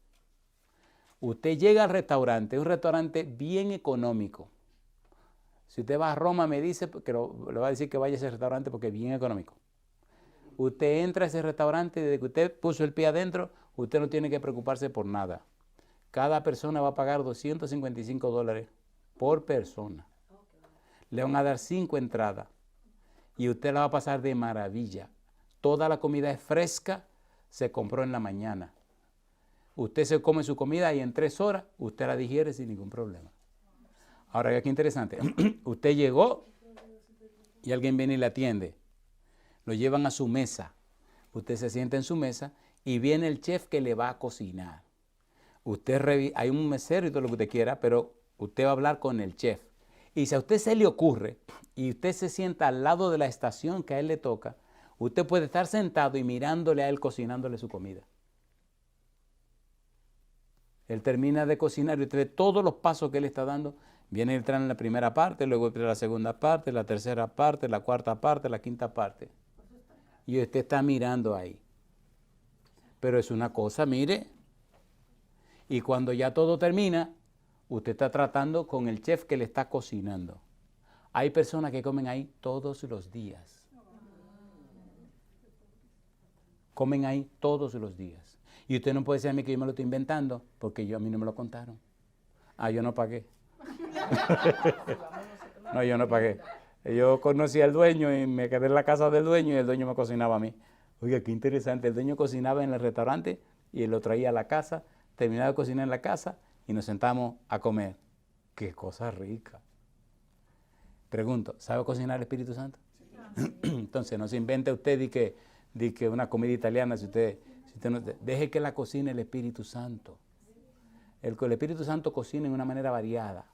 Usted llega al restaurante, es un restaurante bien económico. Si usted va a Roma, me dice que le va a decir que vaya a ese restaurante porque es bien económico. Usted entra a ese restaurante, desde que usted puso el pie adentro, usted no tiene que preocuparse por nada. Cada persona va a pagar $255 por persona. Le van a dar 5 entradas y usted la va a pasar de maravilla. Toda la comida es fresca, se compró en la mañana. Usted se come su comida y en 3 horas usted la digiere sin ningún problema. Ahora, qué interesante. Usted llegó y alguien viene y le atiende. Lo llevan a su mesa. Usted se sienta en su mesa y viene el chef que le va a cocinar. Hay un mesero y todo lo que usted quiera, pero usted va a hablar con el chef. Y si a usted se le ocurre y usted se sienta al lado de la estación que a él le toca, usted puede estar sentado y mirándole a él cocinándole su comida. Él termina de cocinar y usted ve todos los pasos que él está dando. Viene a entrar en la primera parte, luego entra la segunda parte, la tercera parte, la cuarta parte, la quinta parte. Y usted está mirando ahí. Pero es una cosa, mire. Y cuando ya todo termina, usted está tratando con el chef que le está cocinando. Hay personas que comen ahí todos los días. Comen ahí todos los días. Y usted no puede decir a mí que yo me lo estoy inventando, porque a mí no me lo contaron. Yo no pagué. No, yo no pagué. Yo conocí al dueño y me quedé en la casa del dueño y el dueño me cocinaba a mí. Oiga, qué interesante. El dueño cocinaba en el restaurante y él lo traía a la casa, terminaba de cocinar en la casa y nos sentamos a comer. Qué cosa rica. Pregunto, ¿sabe cocinar el Espíritu Santo? Sí. Entonces, no se invente usted de que una comida italiana, si usted no, deje que la cocine el Espíritu Santo. El Espíritu Santo cocina de una manera variada.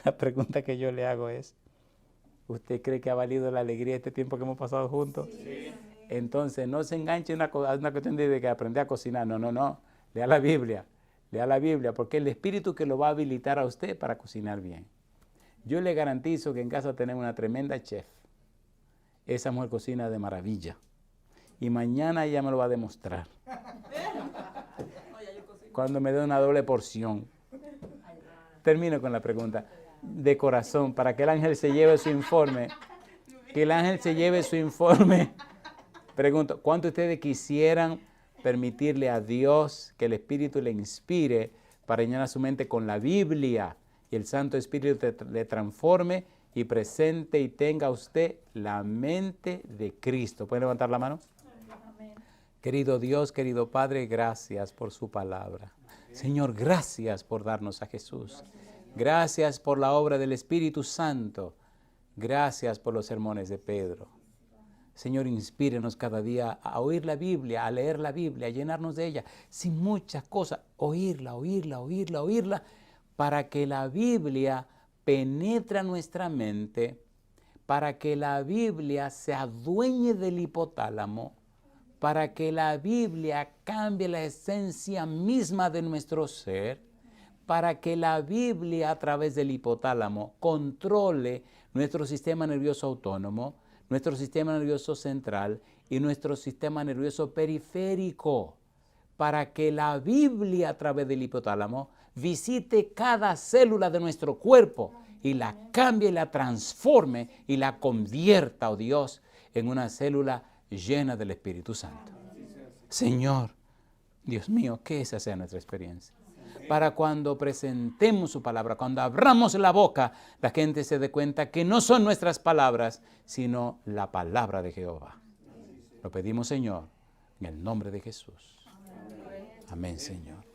La pregunta que yo le hago es, ¿usted cree que ha valido la alegría este tiempo que hemos pasado juntos? Sí. Entonces, no se enganche a una cuestión de que aprender a cocinar. No. Lea la Biblia, porque es el Espíritu que lo va a habilitar a usted para cocinar bien. Yo le garantizo que en casa tenemos una tremenda chef. Esa mujer cocina de maravilla. Y mañana ella me lo va a demostrar. Cuando me dé una doble porción. Termino con la pregunta de corazón para que el ángel se lleve su informe. Que el ángel se lleve su informe. Pregunto, ¿cuántos de ustedes quisieran permitirle a Dios que el Espíritu le inspire para llenar su mente con la Biblia y el Santo Espíritu le transforme y presente y tenga usted la mente de Cristo? ¿Pueden levantar la mano? Amén. Querido Dios, querido Padre, gracias por su palabra. Señor, gracias por darnos a Jesús. Gracias por la obra del Espíritu Santo. Gracias por los sermones de Pedro. Señor, inspírenos cada día a oír la Biblia, a leer la Biblia, a llenarnos de ella, sin muchas cosas, oírla, para que la Biblia penetre nuestra mente, para que la Biblia se adueñe del hipotálamo, para que la Biblia cambie la esencia misma de nuestro ser, para que la Biblia a través del hipotálamo controle nuestro sistema nervioso autónomo, nuestro sistema nervioso central y nuestro sistema nervioso periférico, para que la Biblia a través del hipotálamo visite cada célula de nuestro cuerpo y la cambie, la transforme y la convierta, oh Dios, en una célula llena del Espíritu Santo. Señor, Dios mío, que esa sea nuestra experiencia. Para cuando presentemos su palabra, cuando abramos la boca, la gente se dé cuenta que no son nuestras palabras, sino la palabra de Jehová. Lo pedimos, Señor, en el nombre de Jesús. Amén, Señor.